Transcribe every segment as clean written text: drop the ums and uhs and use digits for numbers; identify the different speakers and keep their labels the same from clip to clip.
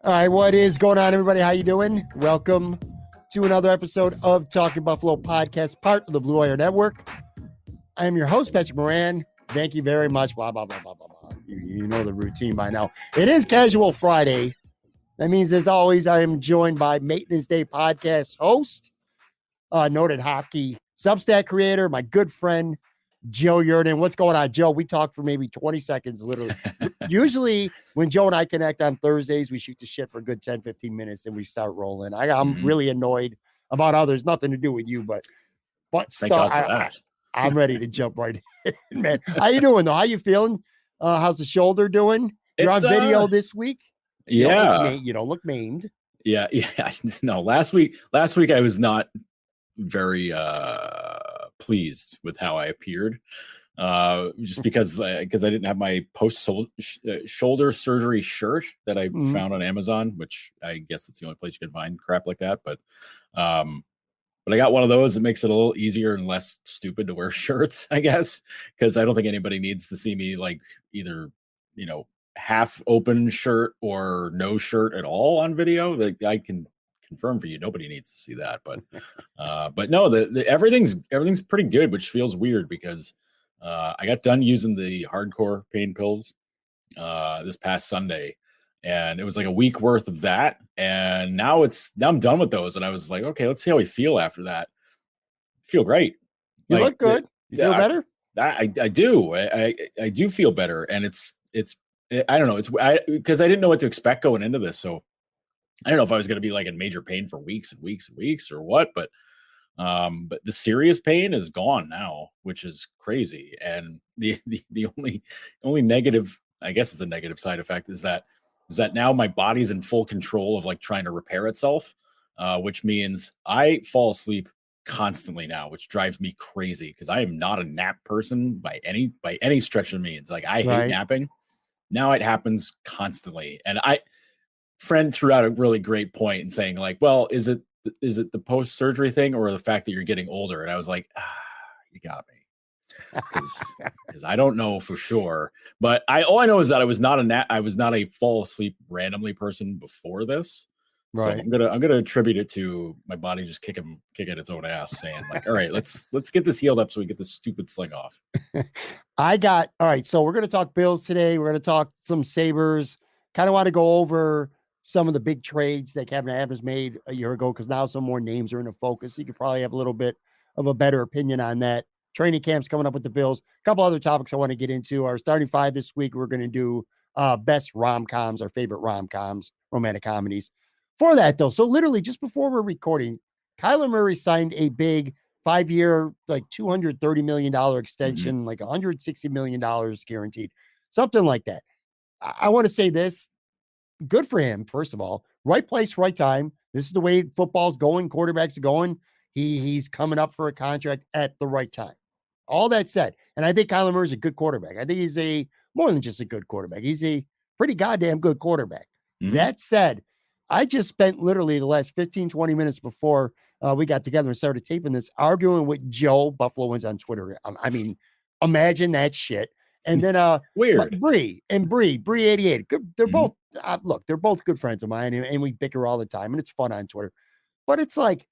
Speaker 1: All right, what is going on, everybody? How you doing? Welcome to another episode of Talking Buffalo Podcast, part of the Blue Wire Network. I am your host, Patrick Moran. Thank you very much. Blah, blah, blah, blah, blah, blah. You know the routine by now. It is Casual Friday. That means, as always, I am joined by Maintenance Day podcast host, noted hockey Substack creator, my good friend, Joe Yerdon. What's going on, Joe? We talk for maybe 20 seconds, literally. Usually when Joe and I connect on Thursdays, we shoot the shit for a good 10, 15 minutes and we start rolling. I'm really annoyed about others. Nothing to do with you, but I'm ready to jump right in, man. How you doing, though? How you feeling? How's the shoulder doing? You're on video this week?
Speaker 2: Yeah.
Speaker 1: You don't look maimed.
Speaker 2: Yeah. No, last week I was not very pleased with how I appeared, just because I didn't have my post shoulder surgery shirt that I found on Amazon, which I guess it's the only place you can find crap like that. But I got one of those. It makes it a little easier and less stupid to wear shirts, I guess, because I don't think anybody needs to see me like either, half open shirt or no shirt at all on video. Like, I can confirm for you, nobody needs to see that. But no, the everything's pretty good, which feels weird because I got done using the hardcore pain pills this past Sunday, and it was like a week worth of that, and now I'm done with those, and I was like, okay, let's see how we feel after that. Feel great.
Speaker 1: You look good. You feel better?
Speaker 2: I do. I do feel better, and it's I don't know. It's because I didn't know what to expect going into this, so I don't know if I was going to be like in major pain for weeks and weeks and weeks or what, but the serious pain is gone now, which is crazy. And the only negative, I guess it's a negative side effect, is that now my body's in full control of like trying to repair itself, which means I fall asleep constantly now, which drives me crazy because I am not a nap person by any stretch of the means. Like, I hate napping. Now it happens constantly. And friend threw out a really great point in saying, like, well, is it the post-surgery thing or the fact that you're getting older? And I was like, you got me. Because I don't know for sure. But all I know is that I was not a fall asleep randomly person before this. Right. So I'm gonna attribute it to my body just kicking its own ass, saying like, all right, let's get this healed up so we get this stupid sling off.
Speaker 1: All right. So we're gonna talk Bills today. We're gonna talk some Sabres. Kind of want to go over some of the big trades that Kevyn Adams made a year ago, because now some more names are in the focus. You could probably have a little bit of a better opinion on that. Training camp's coming up with the Bills. A couple other topics I want to get into. Our starting five this week, we're going to do best rom-coms, our favorite rom-coms, romantic comedies. For that, though, so literally just before we're recording, Kyler Murray signed a big 5-year, like $230 million extension, like $160 million guaranteed, something like that. I want to say this. Good for him, first of all. Right place, right time. This is the way football's going. Quarterbacks are going. He's coming up for a contract at the right time. All that said, and I think Kyler Murray's a good quarterback. I think he's more than just a good quarterback. He's a pretty goddamn good quarterback. That said, I just spent literally the last 15, 20 minutes before we got together and started taping this, arguing with Joe Buffaloans on Twitter. I mean, imagine that shit. And then
Speaker 2: weird.
Speaker 1: Bree 88. They're both look, they're both good friends of mine, and we bicker all the time, and it's fun on Twitter. But it's like,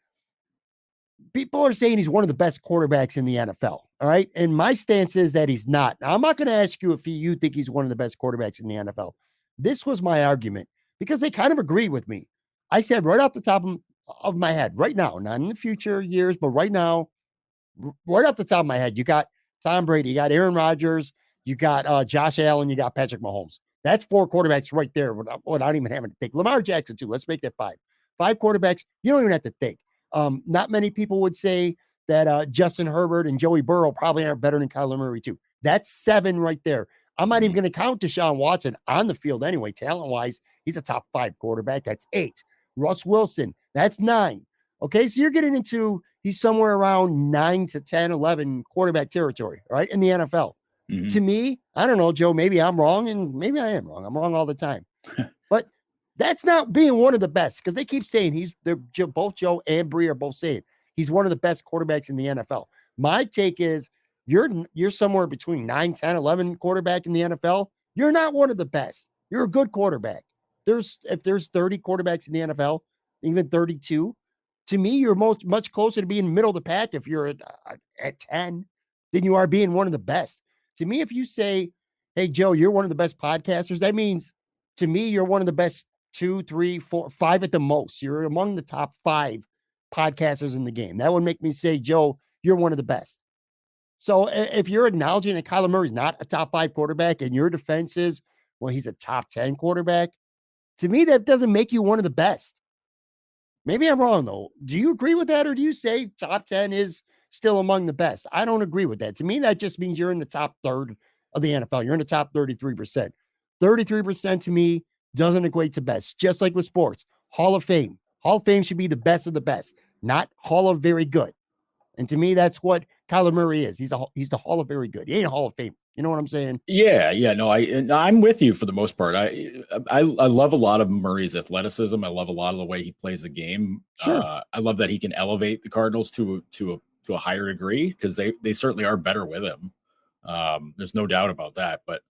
Speaker 1: people are saying he's one of the best quarterbacks in the NFL. All right. And my stance is that he's not. Now, I'm not going to ask you if you think he's one of the best quarterbacks in the NFL. This was my argument because they kind of agreed with me. I said right off the top of my head, right now, not in the future years, but right now, right off the top of my head, you got Tom Brady, you got Aaron Rodgers, you got Josh Allen, you got Patrick Mahomes. That's 4 quarterbacks right there without even having to think. Lamar Jackson, too. Let's make that 5. 5 quarterbacks. You don't even have to think. Not many people would say that Justin Herbert and Joey Burrow probably aren't better than Kyler Murray, too. That's 7 right there. I'm not even going to count Deshaun Watson on the field anyway. Talent-wise, he's a top 5 quarterback. That's 8. Russ Wilson, that's 9. Okay, so you're getting into, he's somewhere around 9 to 10, 11 quarterback territory, right, in the NFL. To me, I don't know, Joe, maybe I'm wrong, and maybe I am wrong. I'm wrong all the time. But that's not being one of the best, because they keep saying both Joe and Bree are both saying he's one of the best quarterbacks in the NFL. My take is you're somewhere between 9, 10, 11 quarterback in the NFL. You're not one of the best. You're a good quarterback. if there's 30 quarterbacks in the NFL, even 32, to me, you're much closer to being middle of the pack if you're at 10 than you are being one of the best. To me, if you say, hey, Joe, you're one of the best podcasters, that means to me, you're one of the best 2, 3, 4, 5 at the most. You're among the top 5 podcasters in the game. That would make me say, Joe, you're one of the best. So if you're acknowledging that Kyler Murray's not a top 5 quarterback and your defense is, well, he's a top 10 quarterback, to me, that doesn't make you one of the best. Maybe I'm wrong, though. Do you agree with that, or do you say top 10 is still among the best? I don't agree with that. To me, that just means you're in the top third of the NFL. You're in the top 33%. 33% to me doesn't equate to best, just like with sports. Hall of Fame. Hall of Fame should be the best of the best, not Hall of Very Good. And to me, that's what Kyler Murray is. He's the Hall of Very Good. He ain't a Hall of Fame. You know what I'm saying?
Speaker 2: Yeah. No, I'm with you for the most part. I love a lot of Murray's athleticism. I love a lot of the way he plays the game.
Speaker 1: Sure.
Speaker 2: I love that he can elevate the Cardinals to a higher degree because they certainly are better with him. There's no doubt about that. But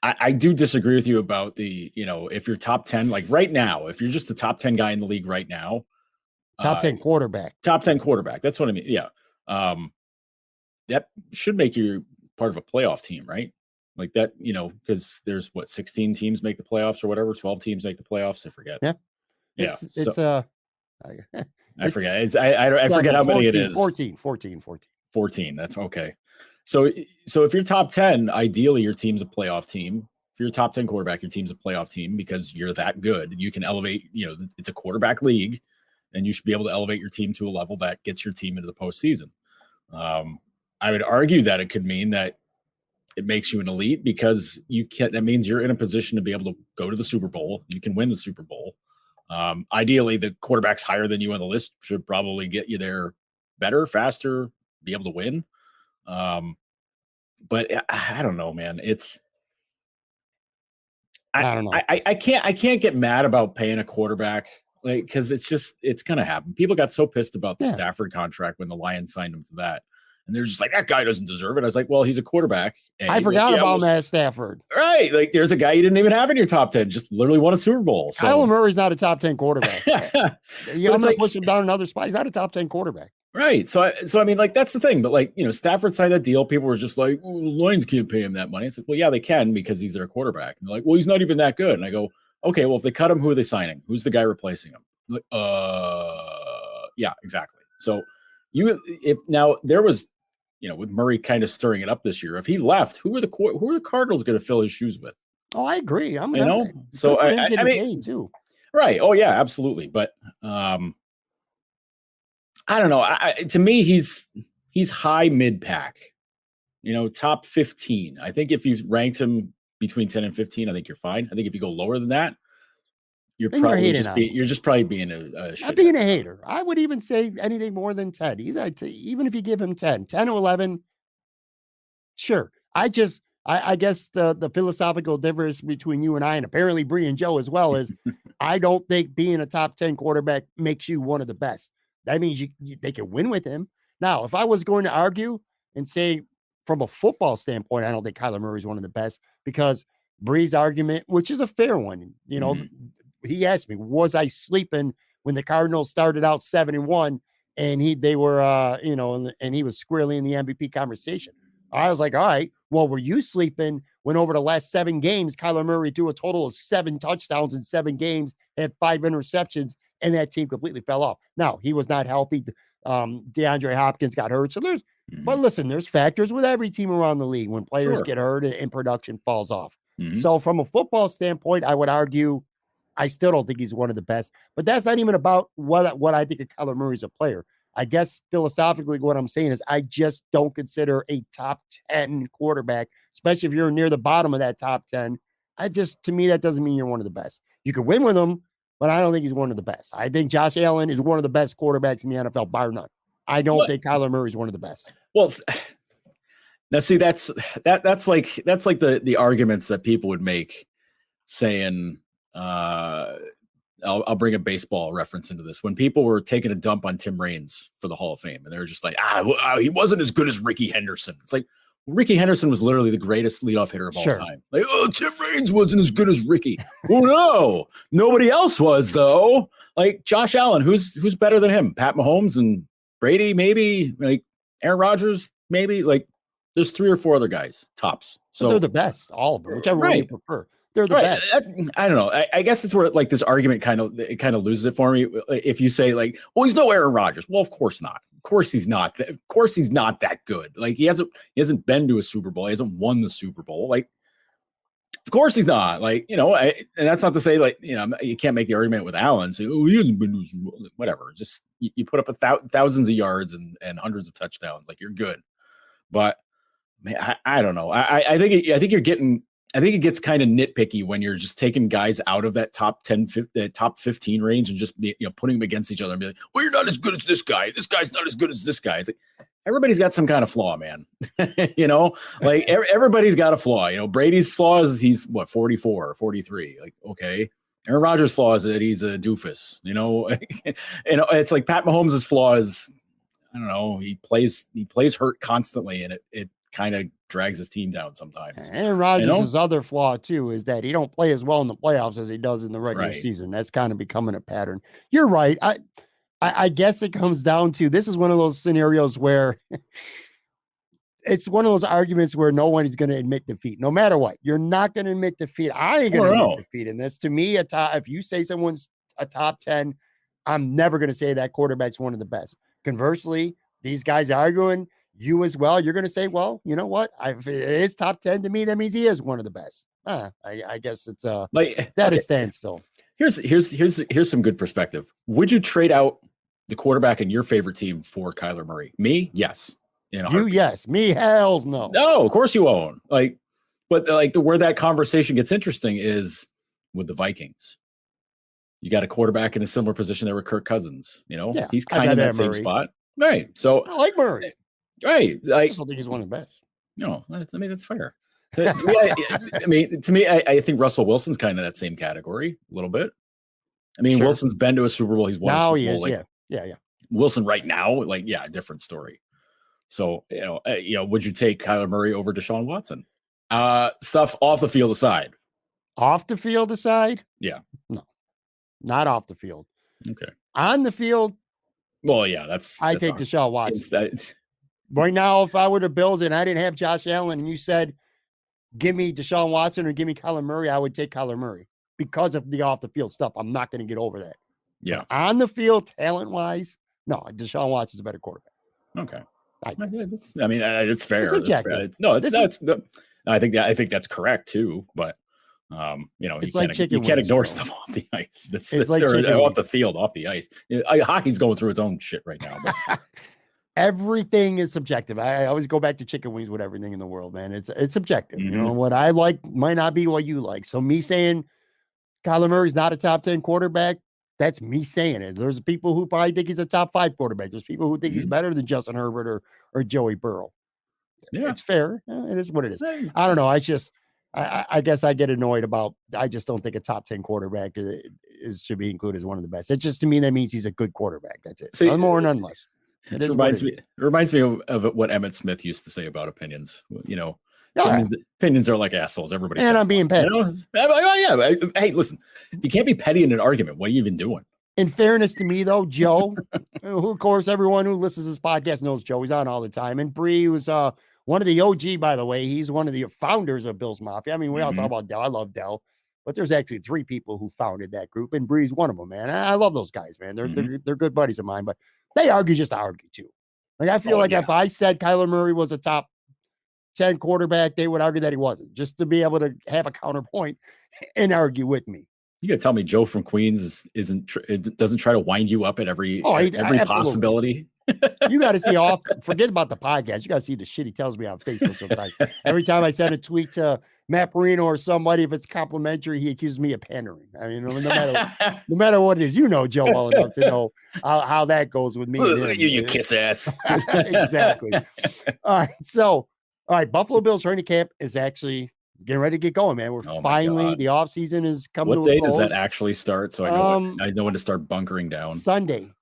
Speaker 2: I do disagree with you about if you're top 10, like right now, if you're just the top 10 guy in the league right now,
Speaker 1: top 10 quarterback.
Speaker 2: Top 10 quarterback. That's what I mean. Yeah. That should make you part of a playoff team, right? Like that, because there's 16 teams make the playoffs or whatever, 12 teams make the playoffs. I forget.
Speaker 1: Yeah.
Speaker 2: Yeah.
Speaker 1: I
Speaker 2: forget. I forget how many it is.
Speaker 1: 14.
Speaker 2: 14. That's okay. So if you're top 10, ideally your team's a playoff team. If you're a top 10 quarterback, your team's a playoff team because you're that good. You can elevate, it's a quarterback league and you should be able to elevate your team to a level that gets your team into the postseason. I would argue that it could mean that it makes you an elite because that means you're in a position to be able to go to the Super Bowl. You can win the Super Bowl. Ideally, the quarterbacks higher than you on the list should probably get you there better, faster, be able to win. But I don't know, man.
Speaker 1: I don't know.
Speaker 2: I can't get mad about paying a quarterback because it's going to happen. People got so pissed about the Stafford contract when the Lions signed him to that. And they're just like, that guy doesn't deserve it. I was like, well, he's a quarterback. And
Speaker 1: I forgot about Matt Stafford.
Speaker 2: Right. Like there's a guy you didn't even have in your top 10, just literally won a Super Bowl. So.
Speaker 1: Kyler Murray's not a top 10 quarterback. I'm going to push him down another spot. He's not a top 10 quarterback.
Speaker 2: Right. So I mean, like, that's the thing. But Stafford signed that deal. People were just like, the Lions can't pay him that money. It's like, well, yeah, they can because he's their quarterback. And they're like, well, he's not even that good. And I go, okay, well, if they cut him, who are they signing? Who's the guy replacing him? I'm like, yeah, exactly. So if now there was, with Murray kind of stirring it up this year, if he left, who are the Cardinals going to fill his shoes with?
Speaker 1: Oh, I agree.
Speaker 2: So I mean,
Speaker 1: too.
Speaker 2: Right. Oh yeah, absolutely. But I don't know. To me, he's high mid pack, top 15. I think if you ranked him between 10 and 15, I think you're fine. I think if you go lower than that, you're just probably being a
Speaker 1: not being a hater. I would even say anything more than 10. Even if you give him 10 or 11, sure. I guess the philosophical difference between you and I, and apparently Bree and Joe as well, is I don't think being a top 10 quarterback makes you one of the best. That means they can win with him. Now, if I was going to argue and say from a football standpoint, I don't think Kyler Murray is one of the best because Bree's argument, which is a fair one, he asked me, was I sleeping when the Cardinals started out 7-1 and they were, and he was squarely in the MVP conversation. I was like, all right, well, were you sleeping when over the last 7 games, Kyler Murray threw a total of 7 touchdowns in 7 games, had 5 interceptions, and that team completely fell off. Now, he was not healthy. DeAndre Hopkins got hurt. So but listen, there's factors with every team around the league when players get hurt and production falls off. Mm-hmm. So from a football standpoint, I would argue I still don't think he's one of the best, but that's not even about what I think of Kyler Murray as a player. I guess philosophically what I'm saying is I just don't consider a top 10 quarterback, especially if you're near the bottom of that top 10. To me, that doesn't mean you're one of the best. You can win with him, but I don't think he's one of the best. I think Josh Allen is one of the best quarterbacks in the NFL, bar none. I don't think Kyler Murray is one of the best.
Speaker 2: Well, now see, that's like the arguments that people would make saying, I'll bring a baseball reference into this. When people were taking a dump on Tim Raines for the Hall of Fame, and they were just like, he wasn't as good as Ricky Henderson. It's like, Ricky Henderson was literally the greatest leadoff hitter of all
Speaker 1: Sure.
Speaker 2: time. Like, oh, Tim Raines wasn't as good as Ricky. Oh no, nobody else was though. Like Josh Allen, who's better than him? Pat Mahomes and Brady, maybe. Like Aaron Rodgers, maybe. Like there's 3 or 4 other guys tops.
Speaker 1: So
Speaker 2: So
Speaker 1: they're the best, all of them, whichever one you prefer. They're the best.
Speaker 2: I don't know. I guess it's where like this argument kind of loses it for me. If you say like, well, he's no Aaron Rodgers. Well, of course not. Of course he's not. Of course he's not that good. Like he hasn't been to a Super Bowl. He hasn't won the Super Bowl. Like, of course he's not. Like, you know, and that's not to say like, you know, you can't make the argument with Allen. Say, oh, he hasn't been to a Super Bowl. Whatever. Just you put up thousands of yards and hundreds of touchdowns. Like you're good. But man, I don't know. I think it gets kind of nitpicky when you're just taking guys out of that top 10, top 15 range and just putting them against each other and be like, well, you're not as good as this guy. This guy's not as good as this guy. It's like, everybody's got some kind of flaw, man. Like everybody's got a flaw. You know, Brady's flaw is he's 44 or 43. Like, okay. Aaron Rodgers' flaw is that he's a doofus. It's like Pat Mahomes' flaw is, I don't know, he plays hurt constantly, and it kind of drags his team down sometimes.
Speaker 1: Aaron Rodgers' other flaw too is that he don't play as well in the playoffs as he does in the regular season. That's kind of becoming a pattern. You're right. I guess it comes down to, this is one of those scenarios where it's one of those arguments where no one is going to admit defeat, no matter what. You're not going to admit defeat. I ain't going to admit defeat in this. To me, if you say someone's a top 10, I'm never going to say that quarterback's one of the best. Conversely, these guys arguing, you as well, you're going to say, well, you know what? If it is top 10 to me, that means he is one of the best. I guess it's a standstill.
Speaker 2: Here's some good perspective. Would you trade out the quarterback in your favorite team for Kyler Murray? Me, yes.
Speaker 1: Yes. Me, hells no.
Speaker 2: No, of course you won't. But where that conversation gets interesting is with the Vikings. You got a quarterback in a similar position there with Kirk Cousins. He's kind of in that same spot. Right. So
Speaker 1: I like Murray.
Speaker 2: Right.
Speaker 1: I just don't think he's one of the best.
Speaker 2: No, that's fair. To me, I think Russell Wilson's kind of that same category a little bit. I mean, sure. Wilson's been to a Super Bowl. He's won
Speaker 1: now
Speaker 2: a Super Bowl.
Speaker 1: He is. Yeah.
Speaker 2: Wilson right now, different story. So, would you take Kyler Murray over Deshaun Watson? Stuff off the field aside.
Speaker 1: Off the field aside?
Speaker 2: Yeah.
Speaker 1: No, not off the field.
Speaker 2: Okay.
Speaker 1: On the field?
Speaker 2: Well, yeah, I
Speaker 1: take Deshaun Watson. Right now, if I were the Bills and I didn't have Josh Allen and you said, give me Deshaun Watson or give me Kyler Murray, I would take Kyler Murray because of the off the field stuff. I'm not going to get over that.
Speaker 2: Yeah.
Speaker 1: But on the field, talent wise, no, Deshaun Watson's a better quarterback.
Speaker 2: Okay. It's fair.
Speaker 1: It's objective.
Speaker 2: I think that's correct too. But you can't ignore stuff off the ice. That's like off the field, off the ice. Hockey's going through its own shit right now. But.
Speaker 1: Everything is subjective. I always go back to chicken wings with everything in the world, man. It's subjective.
Speaker 2: Mm-hmm.
Speaker 1: What I like might not be what you like. So me saying Kyler Murray's not a top 10 quarterback, that's me saying it. There's people who probably think he's a top 5 quarterback. There's people who think he's better than Justin Herbert or Joey Burrow. Yeah, it's fair. It is what it is. I don't know. I guess I get annoyed about. I just don't think a top 10 quarterback should be included as one of the best. It's just, to me, that means he's a good quarterback. That's it. None more, none less.
Speaker 2: It reminds me of what Emmitt Smith used to say about opinions. Opinions are like assholes. Everybody.
Speaker 1: And I'm being petty.
Speaker 2: Hey, listen, you can't be petty in an argument. What are you even doing?
Speaker 1: In fairness to me, though, Joe, who, of course, everyone who listens to this podcast knows Joe. He's on all the time. And Bree was one of the OG, by the way. He's one of the founders of Bill's Mafia. I mean, we all talk about Dell. I love Dell. But there's actually 3 people who founded that group. And Bree's one of them, man. I love those guys, man. They're good buddies of mine. But they argue just to argue, too. Like, I feel if I said Kyler Murray was a top 10 quarterback, they would argue that he wasn't, just to be able to have a counterpoint and argue with me.
Speaker 2: You got to tell me Joe from Queens doesn't try to wind you up at every possibility.
Speaker 1: You got to see forget about the podcast. You got to see the shit he tells me on Facebook sometimes. Every time I send a tweet to Matt Marino or somebody, if it's complimentary, he accuses me of pandering. I mean, no matter what it is, Joe well enough to know how that goes with me.
Speaker 2: You kiss ass.
Speaker 1: Exactly. All right. Buffalo Bills training camp is actually getting ready to get going, man. We're finally, the off season is coming to a close.
Speaker 2: What day does that actually start? So I know when to start bunkering down.
Speaker 1: Sunday.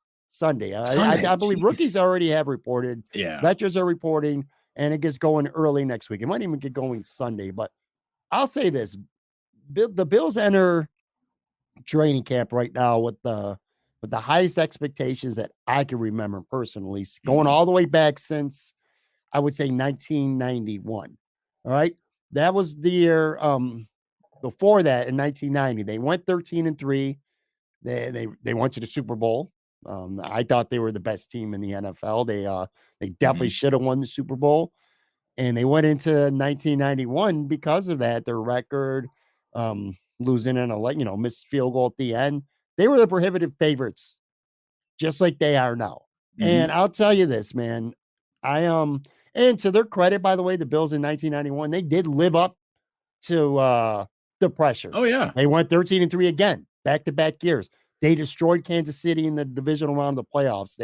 Speaker 1: I believe rookies already have reported.
Speaker 2: Yeah.
Speaker 1: Veterans are reporting. and it gets going early next week. It might even get going Sunday, but I'll say this. The Bills enter training camp right now with the highest expectations that I can remember personally, going all the way back since I would say 1991. All right. That was the year before that in 1990. They went 13-3. They went to the Super Bowl. I thought they were the best team in the NFL. They definitely should have won the Super Bowl. And they went into 1991 because of that. Their record, losing in a missed field goal at the end. They were the prohibitive favorites, just like they are now. And I'll tell you this, man. And to their credit, by the way, the Bills in 1991, they did live up to the pressure.
Speaker 2: Oh, yeah.
Speaker 1: They went 13-3 again, back-to-back years. They destroyed Kansas City in the divisional round of the playoffs.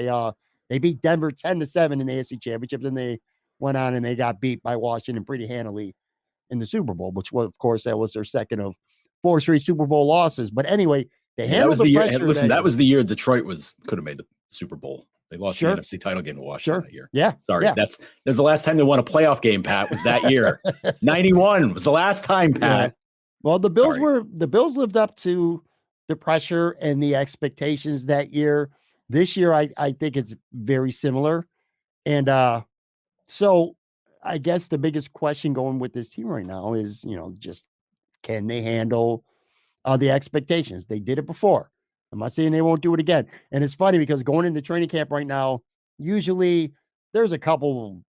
Speaker 1: They beat Denver 10-7 in the AFC Championship. Then they went on and they got beat by Washington pretty handily in the Super Bowl, which was, of course, that was their second of 4 straight Super Bowl losses. But anyway, they handled the pressure.
Speaker 2: Year, listen, that was the year Detroit could have made the Super Bowl. They lost the NFC title game to Washington that year.
Speaker 1: Yeah.
Speaker 2: Sorry. That's the last time they won a playoff game, Pat, was that year. 91 was the last time, Pat.
Speaker 1: Yeah. Well, the Bills lived up to the pressure and the expectations that year. This year, I think it's very similar. And so I guess the biggest question going with this team right now is, just can they handle the expectations? They did it before. I'm not saying they won't do it again. And it's funny because going into training camp right now, usually there's a couple,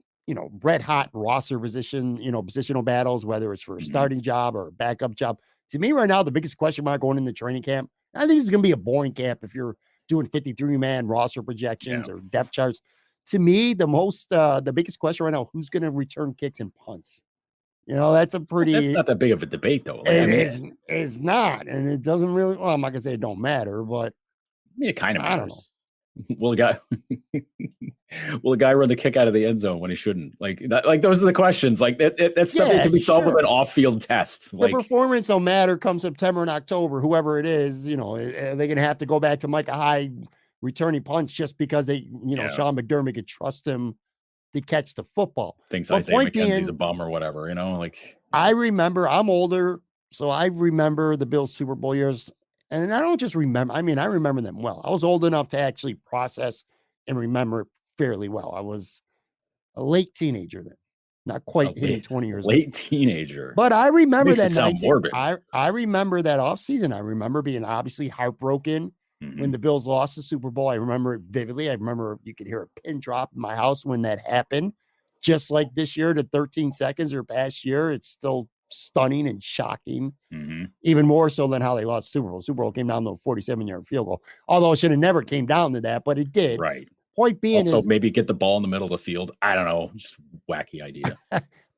Speaker 1: red hot roster positional battles, whether it's for a starting job or a backup job. To me right now, the biggest question mark going into training camp, I think it's going to be a boring camp if you're doing 53-man roster projections or depth charts. To me, the biggest question right now, who's going to return kicks and punts? That's that's
Speaker 2: not that big of a debate, though.
Speaker 1: It's not, and it doesn't really. Well, I'm not gonna say it don't matter, but
Speaker 2: it kind of matters.
Speaker 1: I don't know.
Speaker 2: Will a guy run the kick out of the end zone when he shouldn't? Like those are the questions. Like that stuff that can be solved with an off-field test.
Speaker 1: The performance will matter come September and October. Whoever it is, are they gonna have to go back to Micah Hyde returning punts just because Sean McDermott could trust him to catch the football?
Speaker 2: Thinks Isaiah McKenzie's a bum or whatever,
Speaker 1: I remember, I'm older, so I remember the Bills Super Bowl years, and I don't just remember, I remember them well. I was old enough to actually process and remember it fairly well. I was a late teenager then, not quite hitting 20 years old.
Speaker 2: Late teenager.
Speaker 1: But I remember that
Speaker 2: sound morbid.
Speaker 1: I remember that offseason. I remember being obviously heartbroken when the Bills lost the Super Bowl. I remember it vividly. I remember you could hear a pin drop in my house when that happened. Just like this year, the 13 seconds or past year, it's still stunning and shocking, even more so than how they lost the Super Bowl. Super Bowl came down to a 47-yard field goal, although it should have never came down to that, but it did.
Speaker 2: Right.
Speaker 1: Point being
Speaker 2: also, maybe get the ball in the middle of the field. I don't know. Just wacky idea.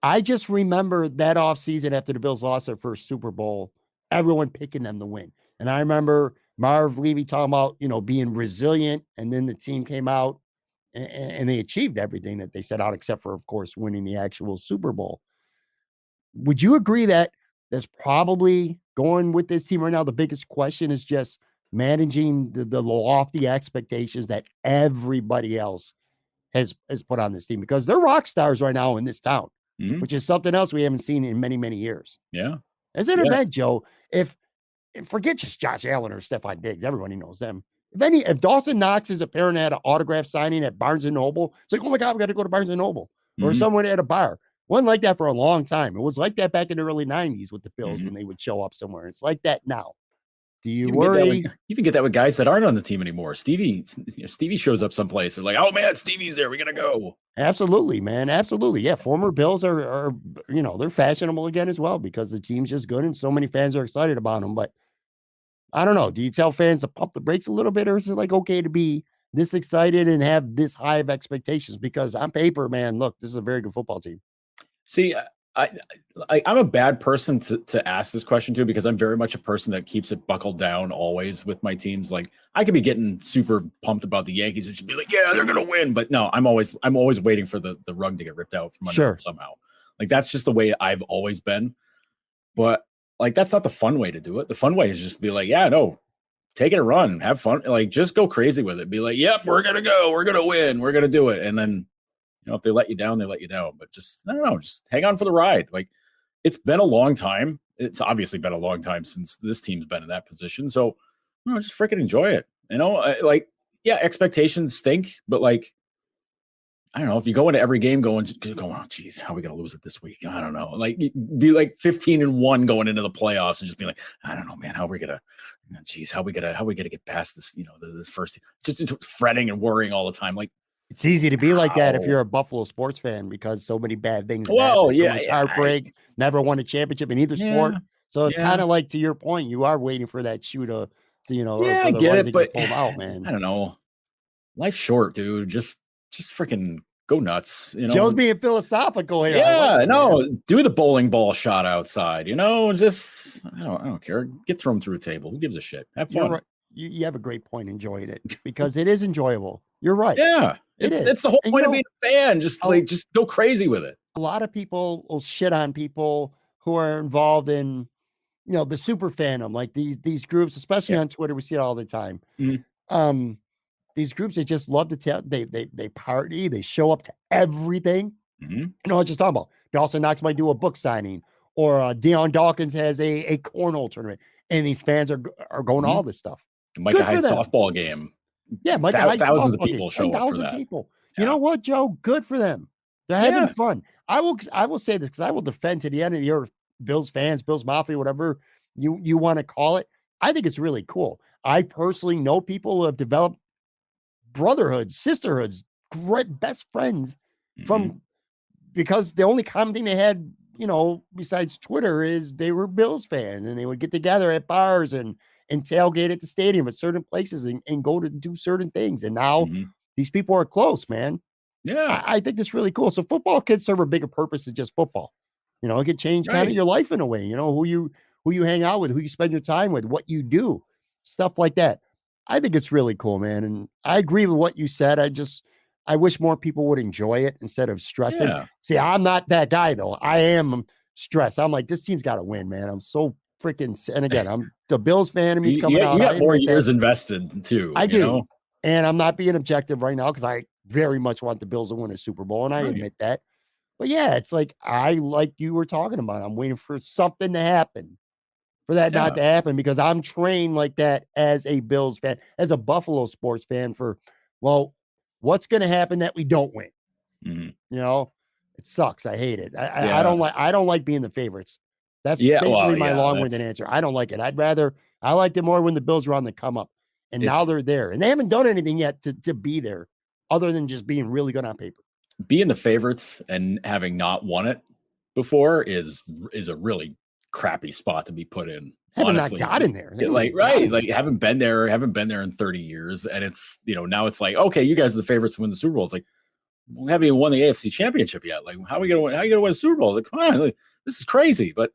Speaker 1: I just remember that offseason after the Bills lost their first Super Bowl, everyone picking them to win. And I remember Marv Levy talking about, being resilient. And then the team came out and they achieved everything that they set out, except for, of course, winning the actual Super Bowl. Would you agree that that's probably going with this team right now? The biggest question is just managing the lofty expectations that everybody else has put on this team, because they're rock stars right now in this town, which is something else we haven't seen in many, many years.
Speaker 2: Yeah.
Speaker 1: As an event, Joe, if forget just Josh Allen or Stephon Diggs, everybody knows them. If Dawson Knox is appearing at an autograph signing at Barnes & Noble, it's like, oh my God, we got to go to Barnes & Noble, or someone at a bar. Wasn't like that for a long time. It was like that back in the early 90s with the Bills when they would show up somewhere. It's like that now. Do you worry?
Speaker 2: You even get that with guys that aren't on the team anymore. Stevie shows up someplace. They're like, oh man, Stevie's there. We got to go.
Speaker 1: Absolutely, man. Absolutely. Yeah. Former Bills are they're fashionable again as well, because the team's just good and so many fans are excited about them. But I don't know. Do you tell fans to pump the brakes a little bit, or is it like okay to be this excited and have this high of expectations? Because on paper, man, look, this is a very good football team.
Speaker 2: See, I'm a bad person to ask this question to, because I'm very much a person that keeps it buckled down always with my teams. Like, I could be getting super pumped about the Yankees and just be like, yeah, they're gonna win. But no, I'm always waiting for the rug to get ripped out from under them somehow. Like, that's just the way I've always been. But like, that's not the fun way to do it. The fun way is just be like, yeah, no, take it a run, have fun, like just go crazy with it. Be like, yep, we're gonna go, we're gonna win, we're gonna do it, and then If they let you down, they let you down. But just, I don't know, just hang on for the ride. Like, it's been a long time. It's obviously been a long time since this team's been in that position. So, just freaking enjoy it. Expectations stink, but like, I don't know, if you go into every game going, oh, geez, how are we going to lose it this week? I don't know. Like, be like 15-1 going into the playoffs and just be like, I don't know, man, how are we going to get past this, this first, just fretting and worrying all the time. Like,
Speaker 1: it's easy to be like that if you're a Buffalo sports fan because so many bad things have
Speaker 2: Well,
Speaker 1: happened.
Speaker 2: yeah,
Speaker 1: So much heartbreak, never won a championship in either sport. So it's kind of like, to your point, you are waiting for that shoe to for
Speaker 2: I
Speaker 1: the
Speaker 2: get
Speaker 1: run
Speaker 2: it,
Speaker 1: to
Speaker 2: but
Speaker 1: get pulled out, man.
Speaker 2: I don't know. Life's short, dude. Just freaking go nuts.
Speaker 1: Joe's being philosophical here.
Speaker 2: Yeah,
Speaker 1: I like it,
Speaker 2: do the bowling ball shot outside. Just I don't care. Get thrown through a table. Who gives a shit? Have fun.
Speaker 1: You're right. You have a great point enjoying it because it is enjoyable. You're right.
Speaker 2: Yeah, it's the whole point of being a fan. Just go crazy with it.
Speaker 1: A lot of people will shit on people who are involved in the super fandom, like these groups, especially on Twitter. We see it all the time.
Speaker 2: Mm-hmm.
Speaker 1: These groups, they just love to tell, they party, they show up to everything.
Speaker 2: Mm-hmm.
Speaker 1: You know what I'm just talking about? Dawson Knox might do a book signing, or Deion Dawkins has a cornhole tournament, and these fans are going to all this stuff.
Speaker 2: Micah Hyde softball game.
Speaker 1: Yeah, Micah Hyde
Speaker 2: thousands of people show up for that.
Speaker 1: People. Yeah. You know what, Joe? Good for them. They're having fun. I will say this because I will defend to the end of the earth Bills fans, Bills Mafia, whatever you want to call it. I think it's really cool. I personally know people who have developed brotherhoods, sisterhoods, great best friends from because the only common thing they had, besides Twitter is they were Bills fans and they would get together at bars and tailgate at the stadium at certain places and go to do certain things. And now these people are close, man.
Speaker 2: Yeah.
Speaker 1: I think that's really cool. So football can serve a bigger purpose than just football. It could change kind of your life in a way, who you hang out with, who you spend your time with, what you do, stuff like that. I think it's really cool, man. And I agree with what you said. I wish more people would enjoy it instead of stressing.
Speaker 2: Yeah.
Speaker 1: See, I'm not that guy though. I am stressed. I'm like, this team's got to win, man. I'm so freaking, and again, I'm the Bills fan and he's coming out.
Speaker 2: You got more years invested too.
Speaker 1: I do. And I'm not being objective right now because I very much want the Bills to win a Super Bowl. And I admit that. But yeah, it's like you were talking about. I'm waiting for something to happen. For that not to happen, because I'm trained like that as a Bills fan, as a Buffalo sports fan what's going to happen that we don't win? It sucks. I hate it. I don't like being the favorites. That's basically my long-winded answer. I don't like it. I liked it more when the Bills were on the come up, and now they're there and they haven't done anything yet to be there other than just being really good on paper.
Speaker 2: Being the favorites and having not won it before is a really crappy spot to be put in.
Speaker 1: Honestly, not got in there.
Speaker 2: Haven't been there in 30 years. And it's, now it's like, okay, you guys are the favorites to win the Super Bowl. It's like, we haven't even won the AFC championship yet. Like, how are you going to win a Super Bowl? Like, come on, this is crazy. But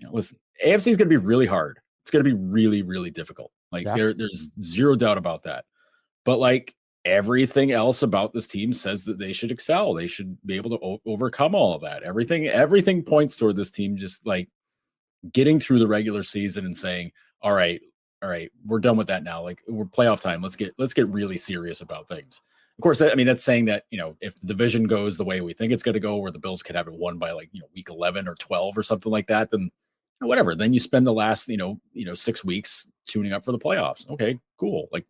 Speaker 2: listen, AFC is going to be really hard. It's going to be really, really difficult. Like there's zero doubt about that. But like everything else about this team says that they should excel. They should be able to overcome all of that. Everything points toward this team just like getting through the regular season and saying, all right, we're done with that now. Like, we're playoff time. Let's get really serious about things. Of course, that's saying that, if the division goes the way we think it's going to go, where the Bills could have it won by week 11 or 12 or something like that, then whatever. Then you spend the last, 6 weeks tuning up for the playoffs. Okay, cool. Like,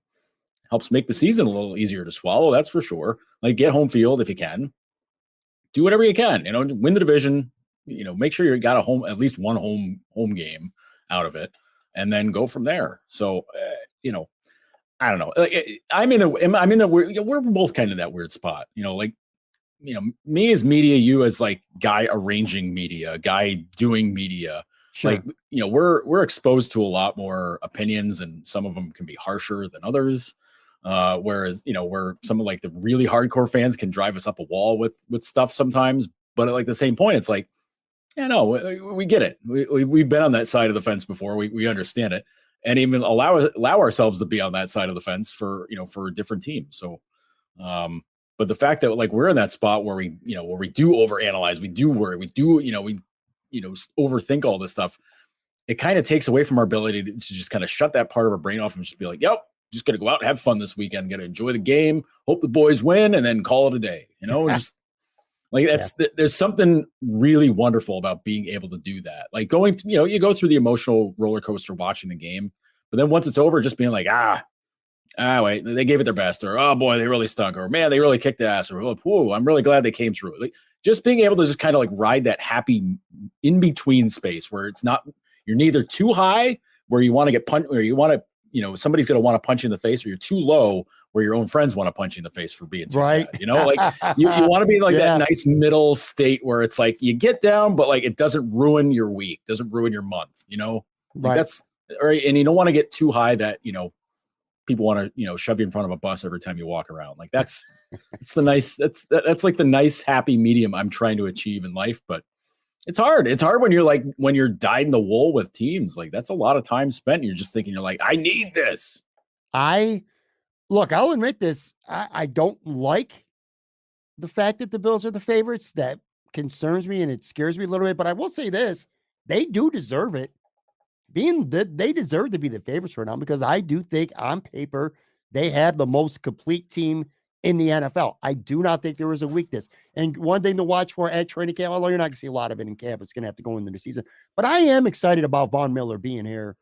Speaker 2: helps make the season a little easier to swallow. That's for sure. Like, get home field if you can. Do whatever you can, win the division, make sure you got at least one home game out of it, and then go from there. So, I don't know. We're both kind of that weird spot, me as media, you as like guy arranging media, guy doing media. Sure. Like, we're exposed to a lot more opinions, and some of them can be harsher than others. Whereas, where some of like the really hardcore fans can drive us up a wall with stuff sometimes, but at like the same point, it's like, we get it. We've been on that side of the fence before. We understand it, and even allow ourselves to be on that side of the fence for different teams. So, but the fact that like we're in that spot where we do overanalyze, we do worry, we do overthink all this stuff, it kind of takes away from our ability to just kind of shut that part of our brain off and just be like, yep, just going to go out and have fun this weekend, going to enjoy the game, hope the boys win, and then call it a day. Just like there's something really wonderful about being able to do that. Like going, you go through the emotional roller coaster watching the game, but then once it's over, just being like, wait, they gave it their best, or oh boy, they really stunk, or man, they really kicked ass, or oh, I'm really glad they came through. Like just being able to just kind of like ride that happy in between space where it's not, you're neither too high where you want to get punched, or you want to, somebody's going to want to punch you in the face, or you're too low where your own friends want to punch you in the face for being too sad. Like you want to be like that nice middle state where it's like you get down, but like it doesn't ruin your week, doesn't ruin your month, like that's right. And you don't want to get too high that, people want to, shove you in front of a bus every time you walk around. Like that's like the nice, happy medium I'm trying to achieve in life. But it's hard. It's hard when you're dyed in the wool with teams. Like that's a lot of time spent. You're just thinking, you're like, I need this.
Speaker 1: Look, I'll admit this. I don't like the fact that the Bills are the favorites. That concerns me and it scares me a little bit. But I will say this, they do deserve it. They deserve to be the favorites right now, because I do think on paper they have the most complete team in the NFL. I do not think there was a weakness. And one thing to watch for at training camp, although you're not going to see a lot of it in camp, it's going to have to go into the season. But I am excited about Von Miller being here.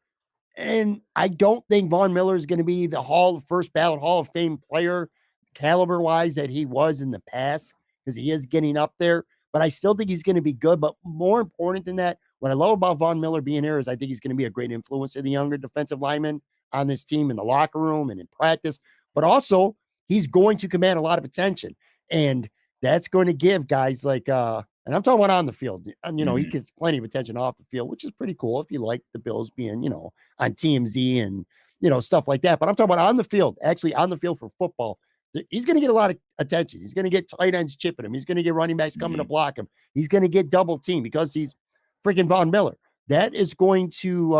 Speaker 1: And I don't think Von Miller is going to be the first ballot Hall of Fame player caliber wise that he was in the past, because he is getting up there. But I still think he's going to be good. But more important than that, what I love about Von Miller being here is I think he's going to be a great influence in the younger defensive linemen on this team, in the locker room and in practice. But also, he's going to command a lot of attention. And that's going to give guys like, and I'm talking about on the field, and, he gets plenty of attention off the field, which is pretty cool if you like the Bills being, on TMZ and, stuff like that. But I'm talking about on the field, actually on the field for football. He's going to get a lot of attention. He's going to get tight ends chipping him. He's going to get running backs coming to block him. He's going to get double team because he's freaking Von Miller. That is going to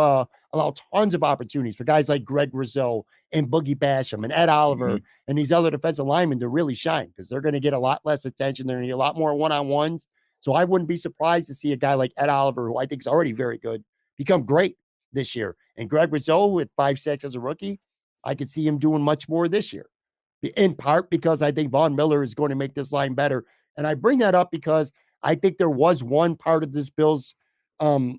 Speaker 1: allow tons of opportunities for guys like Greg Rizzo and Boogie Basham and Ed Oliver and these other defensive linemen to really shine, because they're going to get a lot less attention. They're going to get a lot more one-on-ones. So I wouldn't be surprised to see a guy like Ed Oliver, who I think is already very good, become great this year. And Greg Rizzo with 5 sacks as a rookie, I could see him doing much more this year, in part because I think Von Miller is going to make this line better. And I bring that up because I think there was one part of this Bills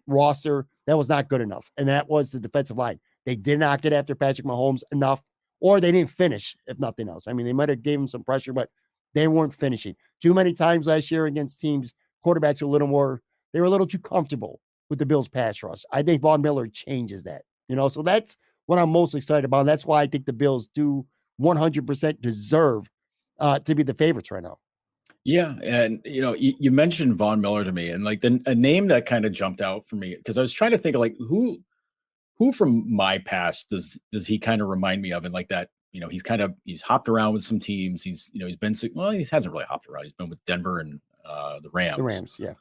Speaker 1: roster that was not good enough, and that was the defensive line. They did not get after Patrick Mahomes enough, or they didn't finish, if nothing else. I mean, they might have gave him some pressure, but they weren't finishing. Too many times last year against teams, quarterbacks were they were a little too comfortable with the Bills pass rush. I think Von Miller changes that, so that's what I'm most excited about. That's why I think the Bills do 100% deserve to be the favorites right now.
Speaker 2: Yeah. And, you mentioned Von Miller to me, and like a name that kind of jumped out for me, because I was trying to think of like who from my past does he kind of remind me of? And like that, he's hopped around with some teams. He's been, well, he hasn't really hopped around. He's been with Denver and the Rams.
Speaker 1: The Rams, yeah.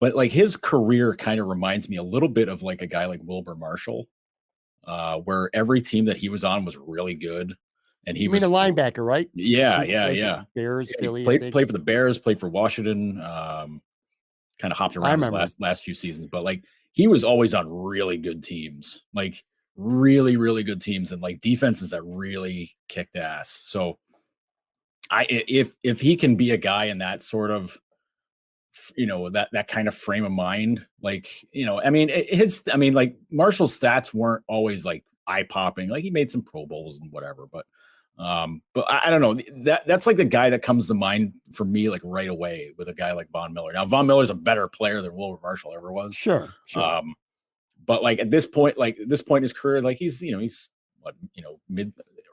Speaker 2: But like his career kind of reminds me a little bit of like a guy like Wilbur Marshall, where every team that he was on was really good. And he was
Speaker 1: a linebacker, right?
Speaker 2: Yeah.
Speaker 1: Bears, Philly.
Speaker 2: Played for the Bears, played for Washington, kind of hopped around his last few seasons. But like he was always on really good teams, like really, really good teams, and like defenses that really kicked ass. So if he can be a guy in that sort of, that kind of frame of mind, like, like Marshall's stats weren't always like eye popping. Like he made some Pro Bowls and whatever, but I don't know, that's like the guy that comes to mind for me, like right away, with a guy like Von Miller. Now, Von Miller's a better player than Wilbur Marshall ever was.
Speaker 1: Sure.
Speaker 2: But like at this point in his career, like he's what,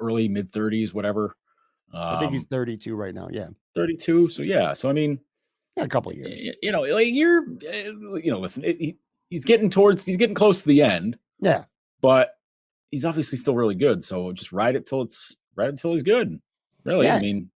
Speaker 2: early mid 30s, whatever.
Speaker 1: I think he's 32 right now. Yeah.
Speaker 2: 32. So yeah. So I mean,
Speaker 1: a couple of years.
Speaker 2: Listen, he's getting close to the end.
Speaker 1: Yeah.
Speaker 2: But he's obviously still really good. So just ride it till he's good. Really. Yeah. I mean,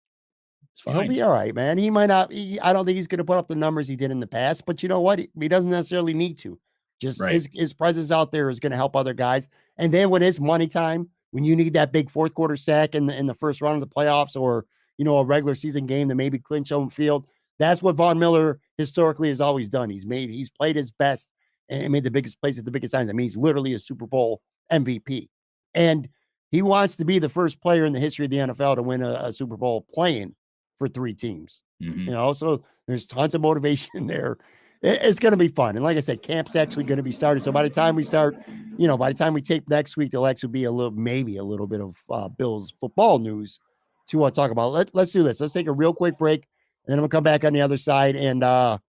Speaker 2: it's fine.
Speaker 1: He'll be all right, man. He might not, I don't think he's going to put up the numbers he did in the past, but you know what? He doesn't necessarily need to. Just his presence out there is going to help other guys. And then when it's money time, when you need that big fourth quarter sack in the first round of the playoffs, or, a regular season game to maybe clinch home field, that's what Von Miller historically has always done. He's played his best and made the biggest plays at the biggest times. I mean, he's literally a Super Bowl MVP. And he wants to be the first player in the history of the NFL to win a Super Bowl playing for 3 teams. So there's tons of motivation there. It's going to be fun. And like I said, camp's actually going to be started. So by the time we start, by the time we tape next week, there'll actually be maybe a little bit of Bills football news to talk about. Let's do this. Let's take a real quick break, and then I'm going to come back on the other side, and I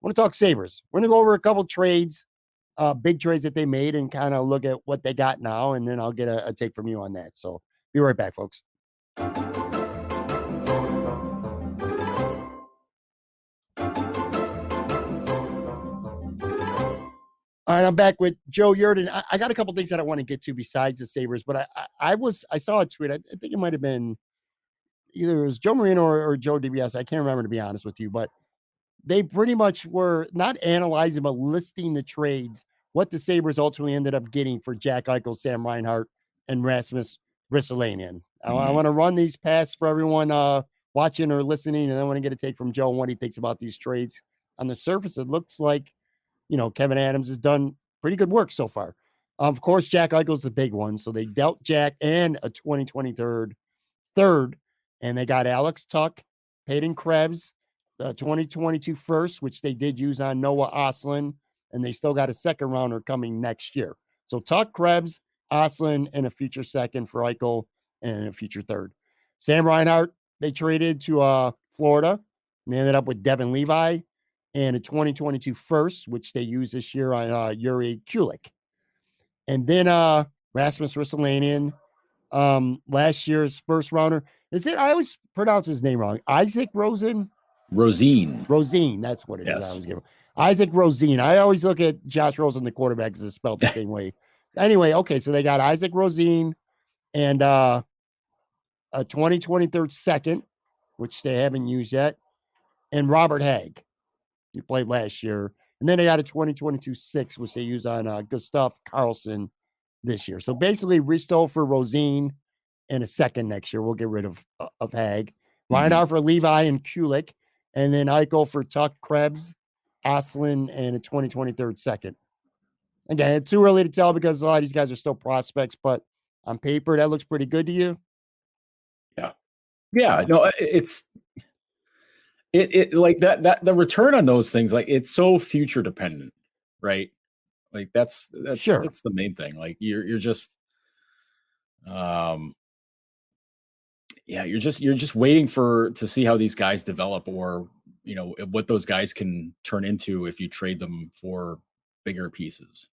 Speaker 1: want to talk Sabres. We're going to go over a couple trades, big trades that they made, and kind of look at what they got now, and then I'll get a take from you on that. So be right back, folks. All right, I'm back with Joe Yerdon. I got a couple things that I want to get to besides the Sabres, but I saw a tweet. I think it might have been either it was Joe Marino or Joe DBS. I can't remember, to be honest with you, but they pretty much were not analyzing, but listing the trades, what the Sabres ultimately ended up getting for Jack Eichel, Sam Reinhart, and Rasmus Ristolainen. I want to run these past for everyone watching or listening, and then I want to get a take from Joe on what he thinks about these trades. On the surface, it looks like Kevyn Adams has done pretty good work so far. Of course, Jack Eichel's the big one. So they dealt Jack and a 2023 third, and they got Alex Tuch, Peyton Krebs, the 2022 first, which they did use on Noah Ostlund, and they still got a second rounder coming next year. So Tuch, Krebs, Ostlund, and a future second for Eichel, and a future third. Sam Reinhart, they traded to Florida, and they ended up with Devin Levi, and a 2022 first, which they used this year on Yuri Kulik. And then Rasmus Ristolainen, last year's first rounder. Is it? I always pronounce his name wrong. Isaac Rosine, that's what it is. I was giving Isaac Rosine. I always look at Josh Rosen, the quarterback, because it's spelled the same way. Anyway, okay, so they got Isaac Rosine and a 2023 second, which they haven't used yet, and Robert Hagg. He played last year. And then they got a 2022 6, which they use on Gustav Carlson this year. So basically, Risto for Rosine and a second next year. We'll get rid of Hagg. Reinhart for Levi and Kulik. And then Eichel for Tuch, Krebs, Ostlund, and a 2023 second. Again, it's too early to tell because a lot of these guys are still prospects, but on paper, that looks pretty good to you.
Speaker 2: Yeah. Yeah. No, it like that the return on those things, like it's so future dependent, right? Like that's
Speaker 1: sure.
Speaker 2: That's the main thing. Like you're just you're just waiting to see how these guys develop, or what those guys can turn into if you trade them for bigger pieces.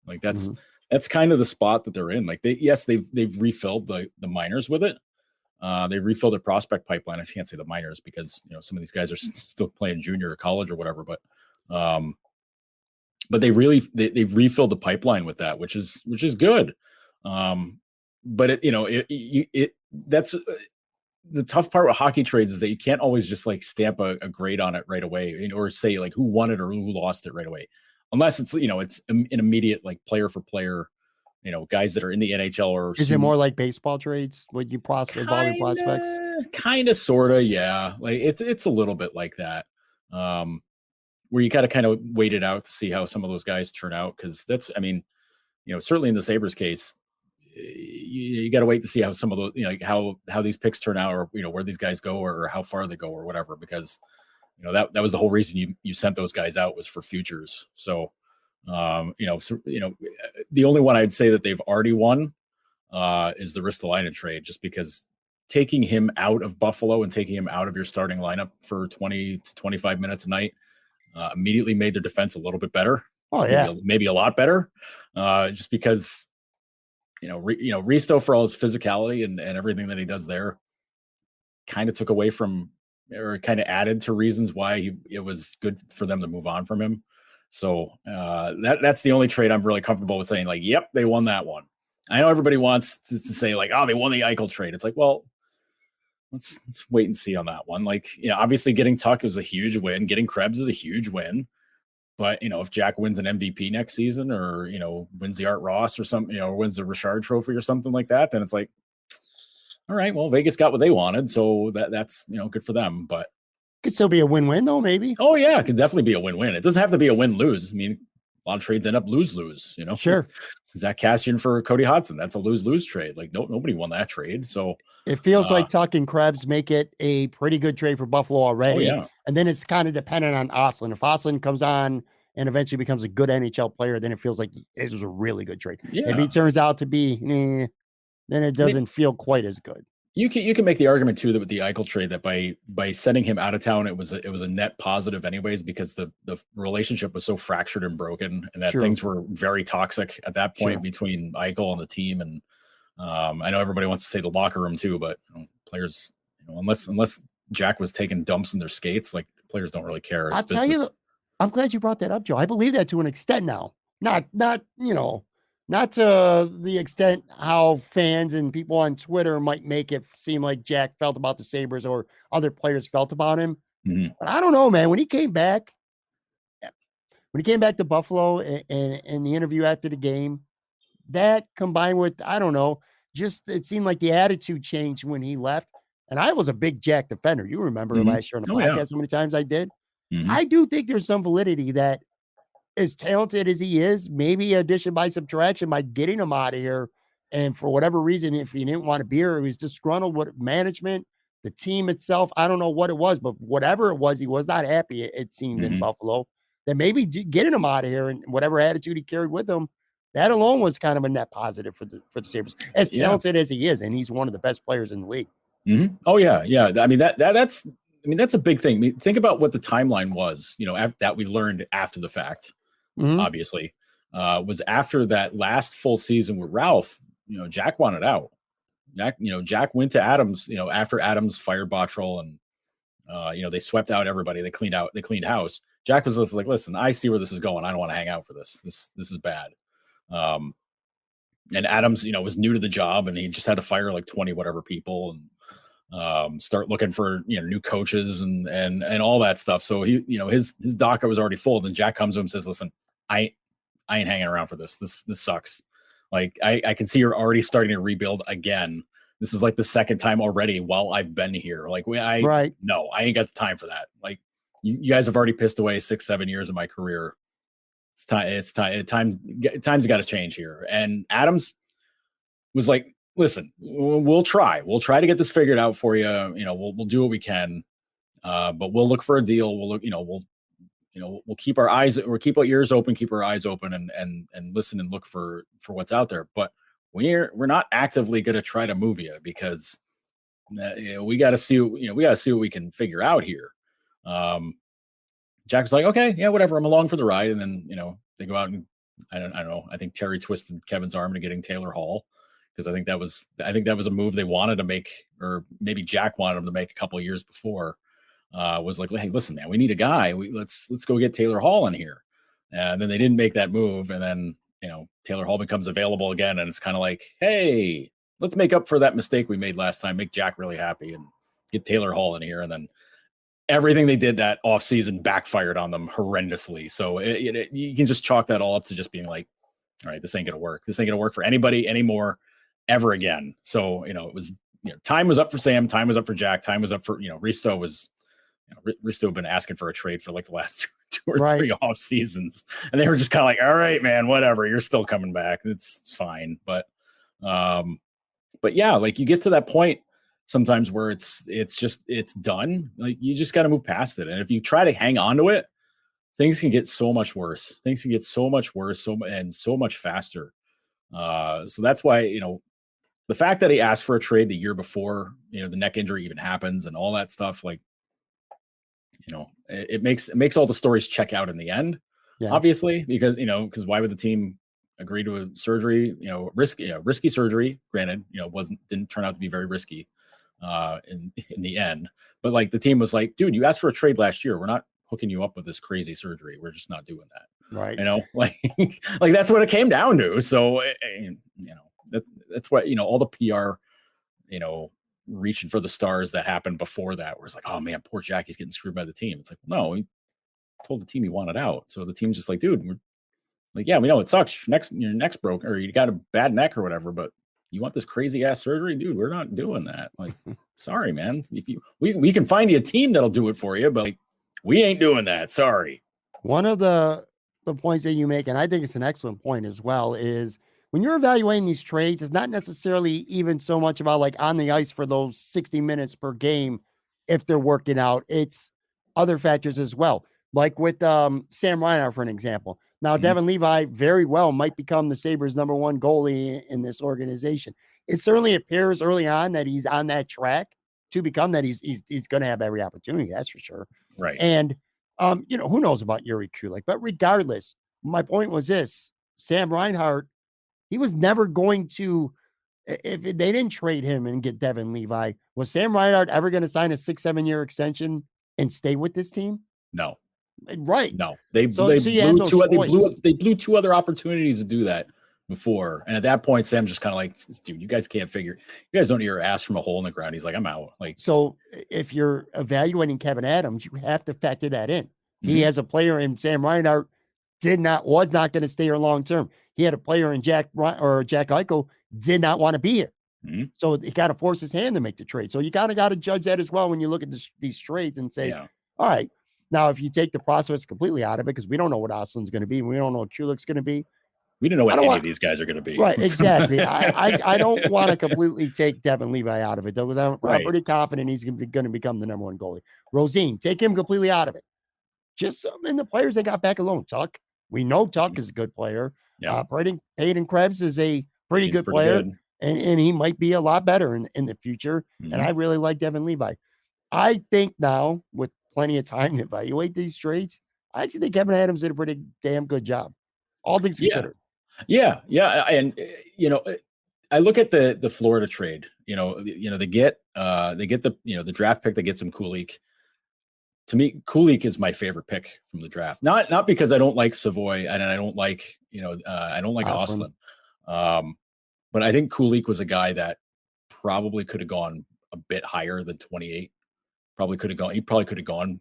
Speaker 2: Like that's kind of the spot that they're in. Like they've refilled the minors with it. They refilled their prospect pipeline. I can't say the minors because some of these guys are still playing junior or college or whatever, but they've refilled the pipeline with that, which is good. But that's the tough part with hockey trades is that you can't always just like stamp a grade on it right away, or say like who won it or who lost it right away, unless it's it's an immediate like player for player. Guys that are in the NHL or
Speaker 1: is it more like baseball trades? Would you involving prospects?
Speaker 2: Kind of, sort of, yeah. Like it's a little bit like that, where you kind of wait it out to see how some of those guys turn out. Because that's, certainly in the Sabres case, you got to wait to see how some of those, how these picks turn out, or where these guys go, or how far they go, or whatever. Because that was the whole reason you sent those guys out, was for futures. So. The only one I'd say that they've already won is the Ristolainen trade, just because taking him out of Buffalo and taking him out of your starting lineup for 20 to 25 minutes a night immediately made their defense a little bit better.
Speaker 1: Oh yeah,
Speaker 2: maybe a lot better, just because Risto, for all his physicality and everything that he does there, kind of took away from, or kind of added to reasons why it was good for them to move on from him. So that's the only trade I'm really comfortable with saying, like, yep, they won that one. I know everybody wants to say like, oh, they won the Eichel trade. It's like, well, let's wait and see on that one. Like, obviously getting Tuch is a huge win. Getting Krebs is a huge win. But, if Jack wins an MVP next season, or, wins the Art Ross or something, or wins the Richard Trophy or something like that, then it's like, all right, well, Vegas got what they wanted. So that's, good for them. But
Speaker 1: could still be a win-win though, maybe.
Speaker 2: Oh yeah, it could definitely be a win-win. It doesn't have to be a win-lose. I mean, a lot of trades end up lose, you know.
Speaker 1: Sure.
Speaker 2: Zach Kassian for Cody Hodgson, that's a lose trade. Like nobody won that trade. So
Speaker 1: it feels like Tuck and Krebs make it a pretty good trade for Buffalo already.
Speaker 2: Oh, yeah.
Speaker 1: And then it's kind of dependent on Oslin. If Oslin comes on and eventually becomes a good NHL player, then it feels like it was a really good trade.
Speaker 2: Yeah.
Speaker 1: If he turns out to be, then it doesn't feel quite as good.
Speaker 2: You can make the argument too that with the Eichel trade that by sending him out of town, it was a net positive anyways, because the relationship was so fractured and broken, and that things were very toxic at that point between Eichel and the team. And I know everybody wants to say the locker room too, but players, unless Jack was taking dumps in their skates, like the players don't really care.
Speaker 1: I'll tell you, I'm glad you brought that up, Joe. I believe that to an extent now. Not to the extent how fans and people on Twitter might make it seem like Jack felt about the Sabres or other players felt about him.
Speaker 2: Mm-hmm.
Speaker 1: But I don't know, man. When he came back to Buffalo and the interview after the game, that combined with, I don't know, just it seemed like the attitude changed when he left. And I was a big Jack defender. You remember last year on the podcast how many times I did.
Speaker 2: Mm-hmm.
Speaker 1: I do think there's some validity that, as talented as he is, maybe addition by subtraction by getting him out of here. And for whatever reason, if he didn't want to be here, he was disgruntled with management, the team itself. I don't know what it was, but whatever it was, he was not happy, it seemed, in Buffalo. Then maybe getting him out of here and whatever attitude he carried with him, that alone was kind of a net positive for the Sabres, as talented as he is. And he's one of the best players in the league.
Speaker 2: Mm-hmm. Oh yeah. Yeah. I mean, that's a big thing. I mean, think about what the timeline was, that we learned after the fact. Obviously, was after that last full season with Ralph. Jack wanted out. Jack went to Adams. After Adams fired Bottrell and they swept out everybody. They cleaned house. Jack was just like, listen, I see where this is going. I don't want to hang out for this. This is bad. And Adams, was new to the job, and he just had to fire like 20 whatever people and start looking for new coaches and all that stuff. So he, his docket was already full. Then Jack comes to him and says, listen, I ain't hanging around for this. This sucks. Like I can see you're already starting to rebuild again. This is like the second time already while I've been here. Like no, I ain't got the time for that. Like you guys have already pissed away 6-7 years of my career. It's time. Time's got to change here. And Adams was like, listen, we'll try to get this figured out for you. We'll do what we can. But we'll look for a deal. We'll keep our ears open, keep our eyes open and listen and look for what's out there. But we're not actively going to try to move you because we got to see what we can figure out here. Jack was like, okay, yeah, whatever. I'm along for the ride. And then, they go out and I don't know. I think Terry twisted Kevin's arm into getting Taylor Hall, because I think that was a move they wanted to make, or maybe Jack wanted him to make a couple of years before. Was like, hey, listen, man, we need a guy. Let's go get Taylor Hall in here. And then they didn't make that move. And then, Taylor Hall becomes available again. And it's kind of like, hey, let's make up for that mistake we made last time, make Jack really happy and get Taylor Hall in here. And then everything they did that offseason backfired on them horrendously. So you can just chalk that all up to just being like, all right, this ain't going to work. This ain't going to work for anybody anymore ever again. So, it was, time was up for Sam. Time was up for Jack. Time was up for, Risto was, Risto had been asking for a trade for like the last two or three off seasons, and they were just kind of like, all right, man, whatever, you're still coming back. It's fine. But yeah, like you get to that point sometimes where it's done. Like you just got to move past it. And if you try to hang on to it, things can get so much worse. So much faster. So that's why, the fact that he asked for a trade the year before, the neck injury even happens and all that stuff, like, it makes all the stories check out in the end, obviously, because why would the team agree to a surgery, risky surgery, granted, didn't turn out to be very risky in the end, but like the team was like, dude, you asked for a trade last year. We're not hooking you up with this crazy surgery. We're just not doing that.
Speaker 1: Right.
Speaker 2: Like that's what it came down to. So, that's what, all the PR, reaching for the stars that happened before that, where it's like, oh man, poor Jackie's getting screwed by the team. It's like, no, he told the team he wanted out. So the team's just like, dude, we're like, yeah, we know it sucks. Your neck's broke, or you got a bad neck or whatever, but you want this crazy ass surgery, dude? We're not doing that. Like, sorry, man. We can find you a team that'll do it for you, but like, we ain't doing that. Sorry.
Speaker 1: One of the the points that you make, and I think it's an excellent point as well, is when you're evaluating these trades, it's not necessarily even so much about like on the ice for those 60 minutes per game if they're working out. It's other factors as well. Like with Sam Reinhart, for an example. Now, Devin Levi very well might become the Sabres' #1 goalie in this organization. It certainly appears early on that he's on that track to become that. He's going to have every opportunity, that's for sure.
Speaker 2: Right.
Speaker 1: And who knows about Yuri Kulik? But regardless, my point was this: Sam Reinhart, he was never going to. If they didn't trade him and get Devin Levi, was Sam Reinhart ever going to sign a 6-7 year extension and stay with this team?
Speaker 2: No.
Speaker 1: Right.
Speaker 2: No. They
Speaker 1: So you had no
Speaker 2: they blew 2 other opportunities to do that before. And at that point, Sam's just kind of like, dude, you guys can't figure. You guys don't need your ass from a hole in the ground. He's like, I'm out. Like,
Speaker 1: so if you're evaluating Kevyn Adams, you have to factor that in. He has a player in Sam Reinhart was not going to stay here long term. He had a player in Jack Eichel did not want to be here. So he got to force his hand to make the trade. So you kind of got to judge that as well when you look at these trades and say, all right, now if you take the process completely out of it, because we don't know what Oslin's going to be, we don't know what Kulik's going to be.
Speaker 2: We don't know what any of these guys are going to be.
Speaker 1: Right, exactly. I don't want to completely take Devin Levi out of it, though, because I'm pretty confident he's going to become the #1 goalie. Rosine, take him completely out of it. Just in the players they got back alone. Tuck, we know Tuck is a good player.
Speaker 2: Yeah.
Speaker 1: Peyton Krebs is a pretty good player, and he might be a lot better in the future. And I really like Devin Levi. I think now, with plenty of time to evaluate these trades, I actually think Kevyn Adams did a pretty damn good job, all things considered.
Speaker 2: Yeah. And I look at the Florida trade. They get the draft pick that gets him Kulik. To me, Kulik is my favorite pick from the draft. Not because I don't like Savoy and I don't like Ostlund. But I think Kulik was a guy that probably could have gone a bit higher than 28. He probably could have gone,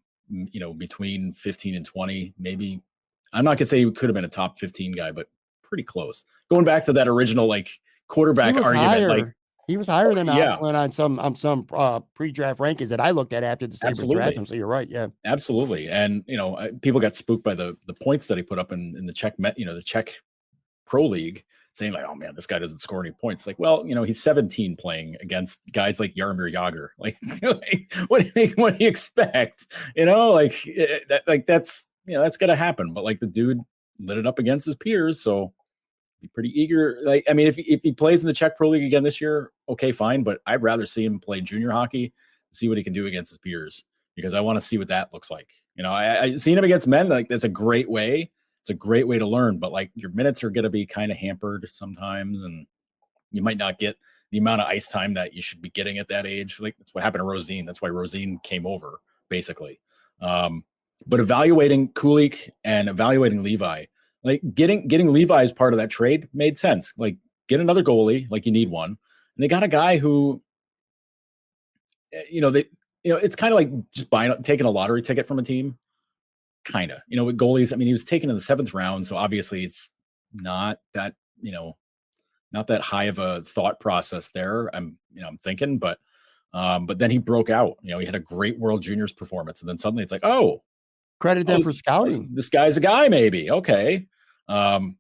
Speaker 2: between 15 and 20, maybe. I'm not gonna say he could have been a top 15 guy, but pretty close. Going back to that original quarterback argument,
Speaker 1: he was higher than Ostlund on some pre-draft rankings that I looked at after the Sabres draft him. So you're right, yeah,
Speaker 2: absolutely. And people got spooked by the points that he put up in the Czech Pro League, saying like, oh man, this guy doesn't score any points. Like, well, he's 17 playing against guys like Jaromir Jagr. Like, what do you expect? That's gonna happen. But the dude lit it up against his peers, so be pretty eager. If he plays in the Czech Pro League again this year, okay, fine. But I'd rather see him play junior hockey, see what he can do against his peers, because I want to see what that looks like. I seen him against men. That's a great way. It's a great way to learn. But your minutes are going to be kind of hampered sometimes, and you might not get the amount of ice time that you should be getting at that age. That's what happened to Rosine. That's why Rosine came over, basically. But evaluating Kulik and evaluating Levi. Getting Levi as part of that trade made sense. Get another goalie, you need one. And they got a guy who, it's kind of like just taking a lottery ticket from a team. Kind of, with goalies. He was taken in the 7th round, so obviously it's not that, not that high of a thought process there. I'm thinking, but then he broke out. He had a great World Juniors performance, and then suddenly it's like, oh,
Speaker 1: credit them for scouting.
Speaker 2: This guy's a guy, maybe. Okay. And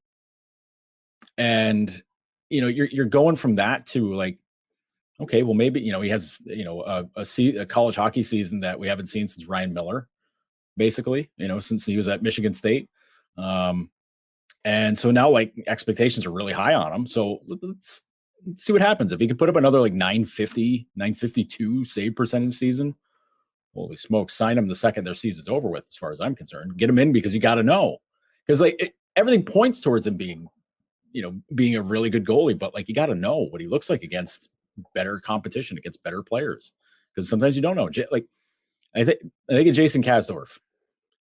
Speaker 2: you're going from that to okay, well, maybe, he has, a college hockey season that we haven't seen since Ryan Miller, basically, since he was at Michigan State. And so now expectations are really high on him. So let's see what happens. If he can put up another 950, 952 save percentage season, holy smokes, sign him the second their season's over with, as far as I'm concerned. Get him in, because you got to know. Because everything points towards him being a really good goalie, but you got to know what he looks like against better competition, against better players. Because sometimes you don't know. I think of Jason Kasdorf.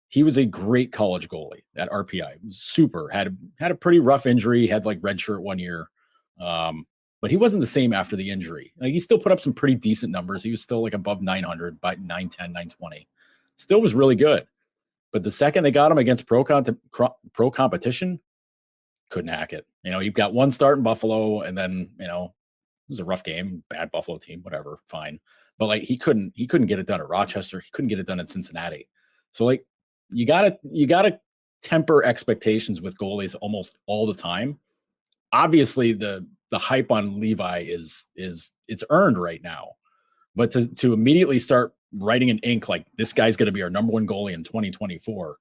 Speaker 2: He was a great college goalie at RPI. Super. Had a pretty rough injury. Had red shirt 1 year. But he wasn't the same after the injury. He still put up some pretty decent numbers. He was still above 900, by 910, 920. Still was really good. But the second they got him against pro competition, couldn't hack it. You've got one start in Buffalo, and then, it was a rough game, bad Buffalo team, whatever, fine. But he couldn't get it done at Rochester. He couldn't get it done at Cincinnati. So you gotta temper expectations with goalies almost all the time. Obviously, the hype on Levi is it's earned right now, but to immediately start writing in ink like this guy's going to be our number one goalie in 2024,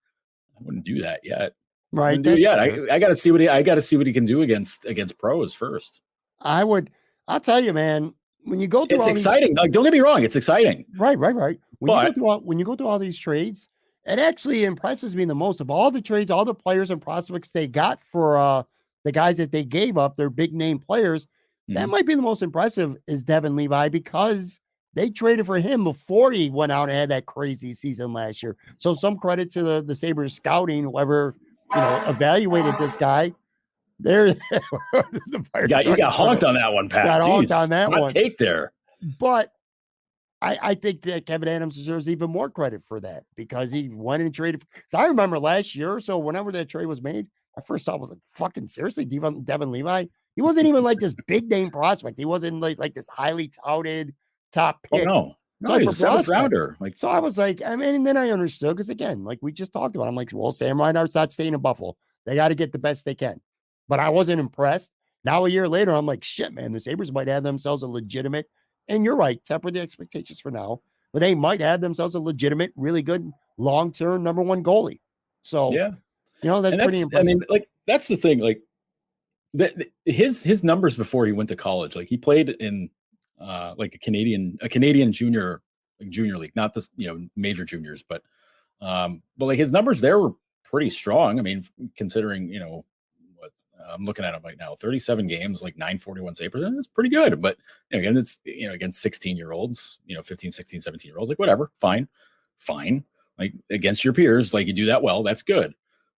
Speaker 2: I wouldn't do that yet.
Speaker 1: Right.
Speaker 2: Do it yet. I got to see what he can do against pros first.
Speaker 1: I'll tell you, man. When you go through,
Speaker 2: it's exciting. Like, don't get me wrong, it's exciting.
Speaker 1: Right. When you go through all these trades, it actually impresses me the most of all the trades, all the players and prospects they got for the guys that they gave up, their big name players. That might be the most impressive is Devin Levi, because they traded for him before he went out and had that crazy season last year. So some credit to the Sabres scouting, whoever evaluated this guy. There,
Speaker 2: you got honked on that one, Pat.
Speaker 1: Got honked on that one.
Speaker 2: Take there,
Speaker 1: but I think that Kevyn Adams deserves even more credit for that, because he went and traded. So I remember last year or so, whenever that trade was made, I first thought was like, fucking seriously, Devin Levi. He wasn't even like this big name prospect. He wasn't like this highly touted top pick.
Speaker 2: Oh, no, he's a seventh rounder. Like,
Speaker 1: so I was like, I mean, and then I understood, because again, like we just talked about, I'm like, well, Sam Reinhart's not staying in Buffalo. They got to get the best they can. But I wasn't impressed. Now, a year later, I'm like, shit, man, the Sabres might have themselves a legitimate, and you're right, temper the expectations for now, but they might have themselves a legitimate, really good long-term number one goalie. So,
Speaker 2: yeah,
Speaker 1: that's pretty impressive.
Speaker 2: I mean, like, that's the thing. Like, his numbers before he went to college, like he played in like a Canadian junior league, not this, major juniors, but like his numbers there were pretty strong. I mean, considering, what I'm looking at him right now, 37 games, like 941 save percentage. That's pretty good. But again, it's, against 16-year-olds, 15, 16, 17-year-olds, like whatever, fine. Like against your peers, like you do that well, that's good.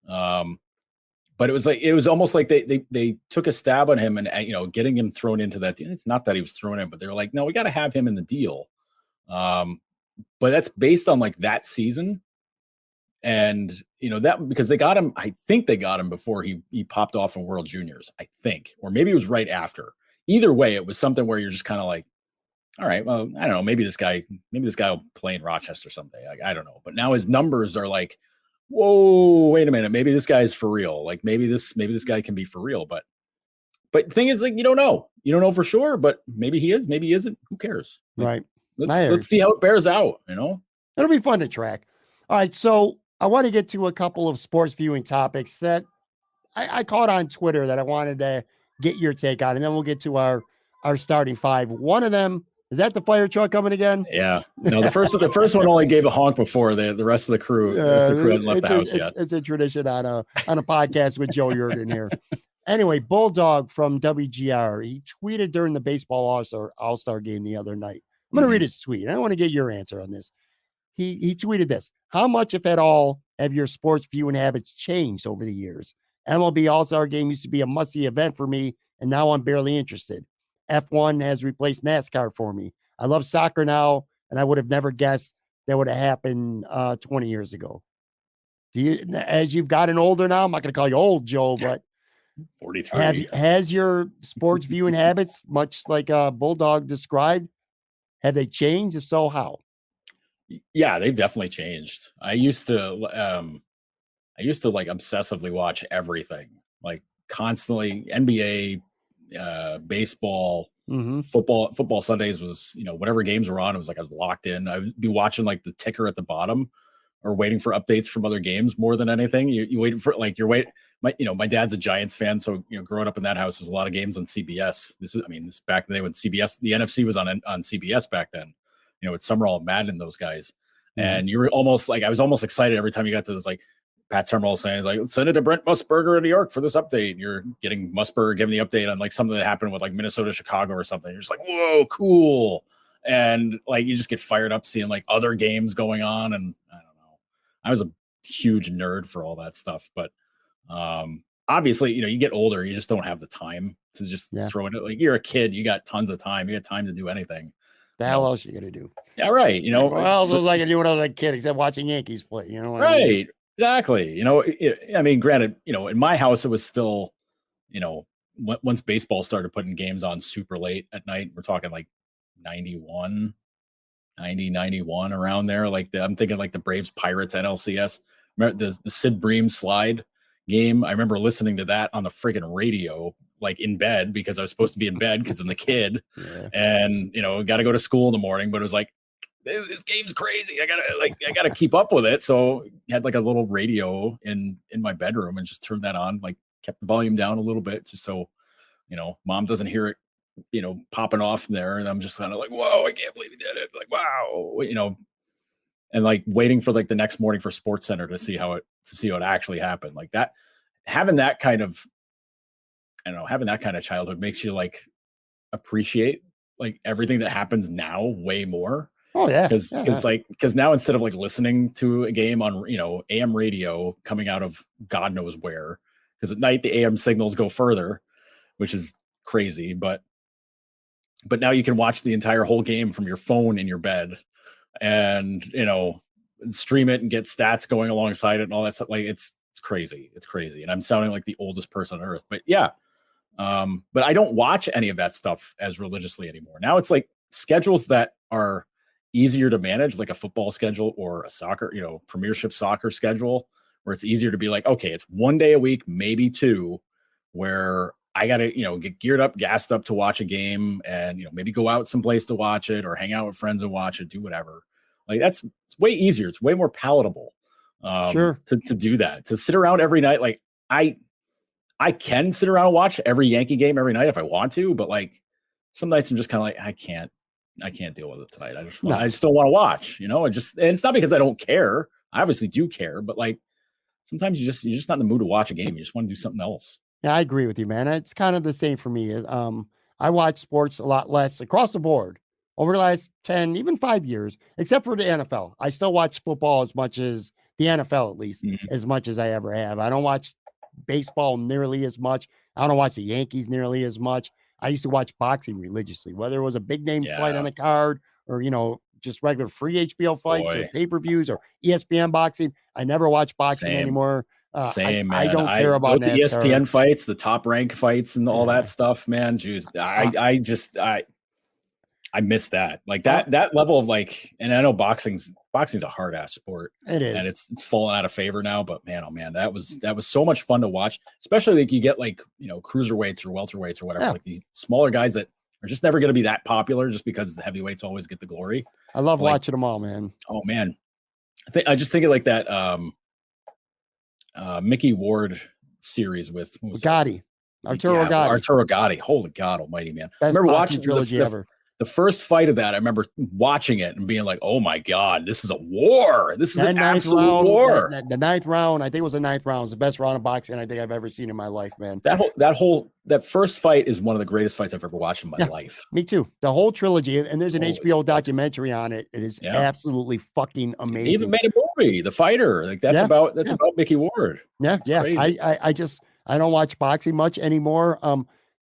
Speaker 2: But it was almost like they took a stab on him and, getting him thrown into that. It's not that he was thrown in, but they were like, no, we got to have him in the deal. But that's based on like that season. And, that because they got him, I think they got him before he popped off in World Juniors, I think, or maybe it was right after. Either way, it was something where you're just kind of like, all right, well, I don't know, maybe this guy will play in Rochester someday. Like, I don't know. But now his numbers are like, whoa, wait a minute, maybe this guy's for real. Like maybe this guy can be for real. But the thing is, like, you don't know for sure, but maybe he is, maybe he isn't. Who cares? Like,
Speaker 1: right.
Speaker 2: Let's see how it bears out.
Speaker 1: It'll be fun to track. All right, so I want to get to a couple of sports viewing topics that I caught on Twitter that I wanted to get your take on, and then we'll get to our starting five. One of them, is that the fire truck coming again?
Speaker 2: Yeah. No, the first one only gave a honk before the rest of the crew. The rest of the crew hadn't left the house yet.
Speaker 1: It's a tradition on a podcast with Joe Yerdon here. Anyway, Bulldog from WGR, he tweeted during the baseball All-Star game the other night. I'm going to read his tweet. I want to get your answer on this. He tweeted this: how much, if at all, have your sports viewing habits changed over the years? MLB All-Star Game used to be a must-see event for me, and now I'm barely interested. F1 has replaced NASCAR for me. I love soccer now, and I would have never guessed that would have happened 20 years ago. As you've gotten older now, I'm not going to call you old, Joe, but
Speaker 2: 43.
Speaker 1: Has your sports viewing habits, much like Bulldog described, have they changed? If so, how?
Speaker 2: Yeah, they've definitely changed. I used to like obsessively watch everything, like constantly. NBA, baseball, football Sundays was, whatever games were on, it was like I was locked in. I would be watching like the ticker at the bottom or waiting for updates from other games more than anything. You waiting for like my dad's a Giants fan, so growing up in that house, there's a lot of games on CBS. This is back in the day when CBS, the NFC was on CBS back then. With Summerall, Madden, and those guys. And you were almost like, I was almost excited every time you got to this, like Pat Summerall saying, like, send it to Brent Musburger in New York for this update. And you're getting Musburger giving the update on like something that happened with like Minnesota, Chicago or something. You're just like, whoa, cool. And like, you just get fired up seeing like other games going on. And I don't know, I was a huge nerd for all that stuff. But obviously, you get older, you just don't have the time to just throw it. Like, you're a kid, you got tons of time. You got time to do anything.
Speaker 1: The hell else you gonna do?
Speaker 2: Yeah, right.
Speaker 1: What else was I gonna do when I was a kid except watching Yankees play? Right?
Speaker 2: I mean? Exactly. I mean, granted, in my house it was still, once baseball started putting games on super late at night, we're talking like 91 around there. Like I'm thinking like the Braves Pirates NLCS. the Sid Bream slide game. I remember listening to that on the friggin' radio, like in bed, because I was supposed to be in bed because I'm the kid, and got to go to school in the morning. But it was like, this game's crazy. I gotta keep up with it. So I had like a little radio in my bedroom and just turned that on, like kept the volume down a little bit, just so mom doesn't hear it, popping off there. And I'm just kind of like, whoa, I can't believe he did it. Like, wow, and like waiting for like the next morning for Sports Center to see how it actually happened. Like that, having that kind of childhood makes you like appreciate like everything that happens now way more.
Speaker 1: Oh yeah.
Speaker 2: Because now instead of like listening to a game on AM radio coming out of God knows where, because at night the AM signals go further, which is crazy, but now you can watch the entire whole game from your phone in your bed, and stream it and get stats going alongside it and all that stuff. Like it's crazy. It's crazy. And I'm sounding like the oldest person on earth, but yeah. But I don't watch any of that stuff as religiously anymore. Now it's like schedules that are easier to manage, like a football schedule or a soccer, premiership soccer schedule, where it's easier to be like, okay, it's one day a week, maybe two, where I got to, get geared up, gassed up to watch a game, and, maybe go out someplace to watch it or hang out with friends and watch it, do whatever. Like it's way easier. It's way more palatable to do that, to sit around every night. Like I can sit around and watch every Yankee game every night if I want to, but like some nights I'm just kind of like, I can't deal with it tonight. I just don't want to watch, and it's not because I don't care. I obviously do care, but like sometimes you're just not in the mood to watch a game. You just want to do something else.
Speaker 1: Yeah, I agree with you, man. It's kind of the same for me. I watch sports a lot less across the board over the last 10, even 5 years, except for the NFL. I still watch football as much as the NFL, at least, as much as I ever have. I don't watch baseball nearly as much. I don't watch the Yankees nearly as much. I used to watch boxing religiously, whether it was a big name fight on the card or, just regular free HBO fights or pay-per-views or ESPN boxing. I never watch boxing anymore.
Speaker 2: Same, man.
Speaker 1: I don't care about
Speaker 2: the ESPN fights, the top rank fights and all that stuff, man. Jeez, I miss that. Like that level of like, and I know boxing's a hard ass sport.
Speaker 1: It is.
Speaker 2: And it's fallen out of favor now, but man, oh man, that was so much fun to watch, especially like you get like, cruiserweights or welterweights or whatever, like these smaller guys that are just never going to be that popular just because the heavyweights always get the glory.
Speaker 1: I love watching them all, man.
Speaker 2: Oh man. I just think of like that, Mickey Ward series with
Speaker 1: Gotti. Arturo
Speaker 2: Gotti. Holy God almighty, man.
Speaker 1: Best
Speaker 2: I remember watching
Speaker 1: trilogy ever.
Speaker 2: The first fight of that, I remember watching it and being like, oh my God, this is a war. This is an absolute war.
Speaker 1: The ninth round, I think it was the ninth round, was the best round of boxing I think I've ever seen in my life, man.
Speaker 2: That first fight is one of the greatest fights I've ever watched in my life.
Speaker 1: Me too. The whole trilogy, and there's an HBO documentary on it. It is absolutely fucking amazing.
Speaker 2: They even made a movie, The Fighter. Like that's about Mickey Ward.
Speaker 1: Yeah, I don't watch boxing much anymore.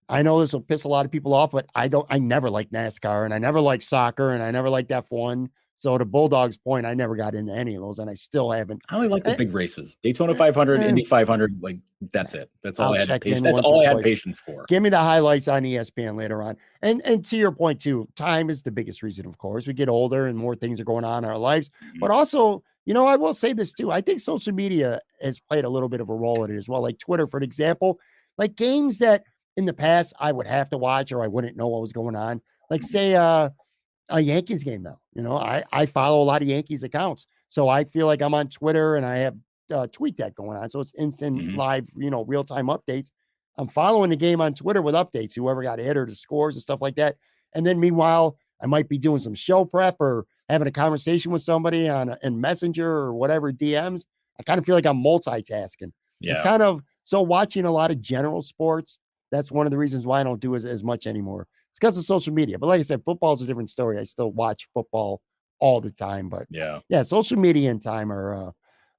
Speaker 1: I know this will piss a lot of people off, but I never liked NASCAR and I never liked soccer and I never liked F1. So to Bulldog's point, I never got into any of those and I still haven't.
Speaker 2: I only like the big races, Daytona 500, Indy 500. Like that's it. That's all I had patience. That's all I had patience for.
Speaker 1: Give me the highlights on ESPN later on. And to your point too, time is the biggest reason, of course. We get older and more things are going on in our lives, but also, I will say this too. I think social media has played a little bit of a role in it as well. Like Twitter, for example, like games that in the past I would have to watch or I wouldn't know what was going on. Like say a Yankees game now. I follow a lot of Yankees accounts. So I feel like I'm on Twitter and I have TweetDeck going on. So it's instant live, real-time updates. I'm following the game on Twitter with updates, whoever got hit or the scores and stuff like that. And then meanwhile, I might be doing some show prep or having a conversation with somebody in Messenger or whatever DMs. I kind of feel like I'm multitasking. Yeah. It's kind of, so watching a lot of general sports, that's one of the reasons why I don't do as much anymore. It's because of social media. But like I said, football is a different story. I still watch football all the time. But yeah, social media and time are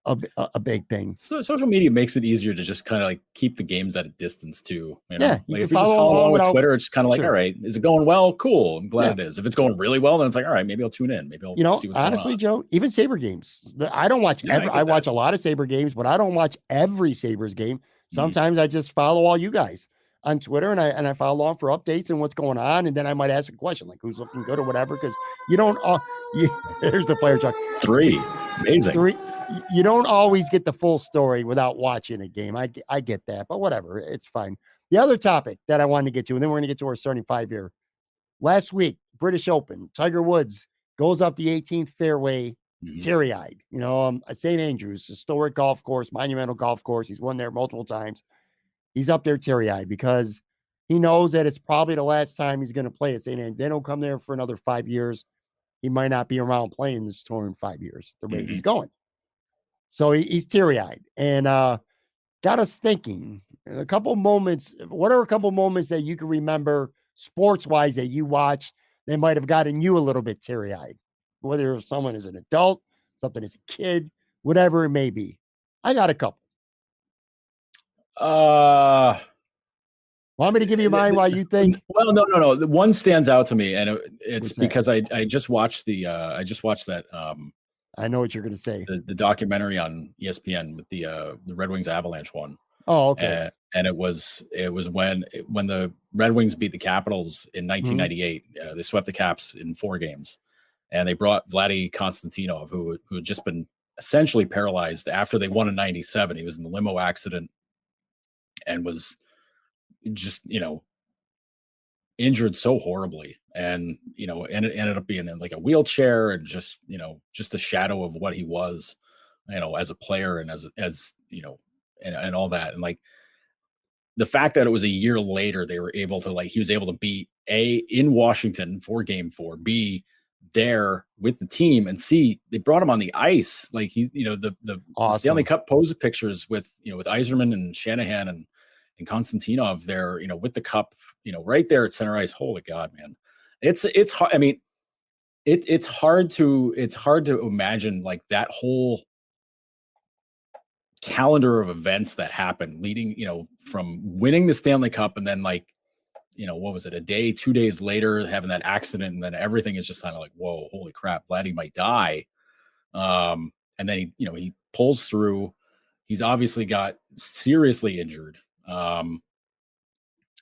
Speaker 1: a big thing.
Speaker 2: So social media makes it easier to just kind of like keep the games at a distance too.
Speaker 1: Yeah,
Speaker 2: like if you just follow along with Twitter, it's kind of like, all right, is it going well? Cool. I'm glad it is. If it's going really well, then it's like, all right, maybe I'll tune in. Maybe I'll see what's
Speaker 1: honestly,
Speaker 2: going on.
Speaker 1: Joe, even Sabre games. I don't watch I watch a lot of Sabre games, but I don't watch every Sabres game. Sometimes I just follow all you guys on Twitter and I follow along for updates and what's going on. And then I might ask a question like who's looking good or whatever. Cause you don't, here's the player truck.
Speaker 2: Amazing.
Speaker 1: you don't always get the full story without watching a game. I get that, but whatever, it's fine. The other topic that I wanted to get to, and then we're going to get to our starting five here. Last week, British Open, Tiger Woods goes up the 18th fairway, teary-eyed. At St. Andrews, historic golf course, monumental golf course. He's won there multiple times. He's up there teary-eyed because he knows that it's probably the last time he's going to play at St. Andrews. They don't come there for another 5 years. He might not be around playing this tour in 5 years, the rate he's going. So he's teary-eyed and got us thinking a couple moments. What are a couple moments that you can remember sports-wise that you watched that might have gotten you a little bit teary-eyed? Whether someone is an adult, something as a kid, whatever it may be. I got a couple. Want me to give you mine while you think?
Speaker 2: Well, no. The one stands out to me, and it's because I just watched that.
Speaker 1: I know what you're going to say.
Speaker 2: The documentary on ESPN with the Red Wings Avalanche one.
Speaker 1: Oh, okay.
Speaker 2: And it was when the Red Wings beat the Capitals in 1998. They swept the Caps in 4 games, and they brought Vladdy Konstantinov, who had just been essentially paralyzed after they won in 97. He was in the limo accident and was just, injured so horribly, and ended up being in like a wheelchair and just a shadow of what he was, as a player and as and all that. And like the fact that it was a year later they were able to, like, he was able to be in Washington for game 4, B there with the team, and C, they brought him on the ice. Like he, the
Speaker 1: awesome.
Speaker 2: Stanley Cup pose pictures with Yzerman and Shanahan and Konstantinov there, with the cup, right there at center ice. Holy God, man. It's hard. I mean, it's hard to imagine like that whole calendar of events that happened leading, from winning the Stanley Cup and then like, what was it? A day, 2 days later, having that accident. And then everything is just kind of like, whoa, holy crap, Vladdy might die. And then he pulls through. He's obviously got seriously injured. And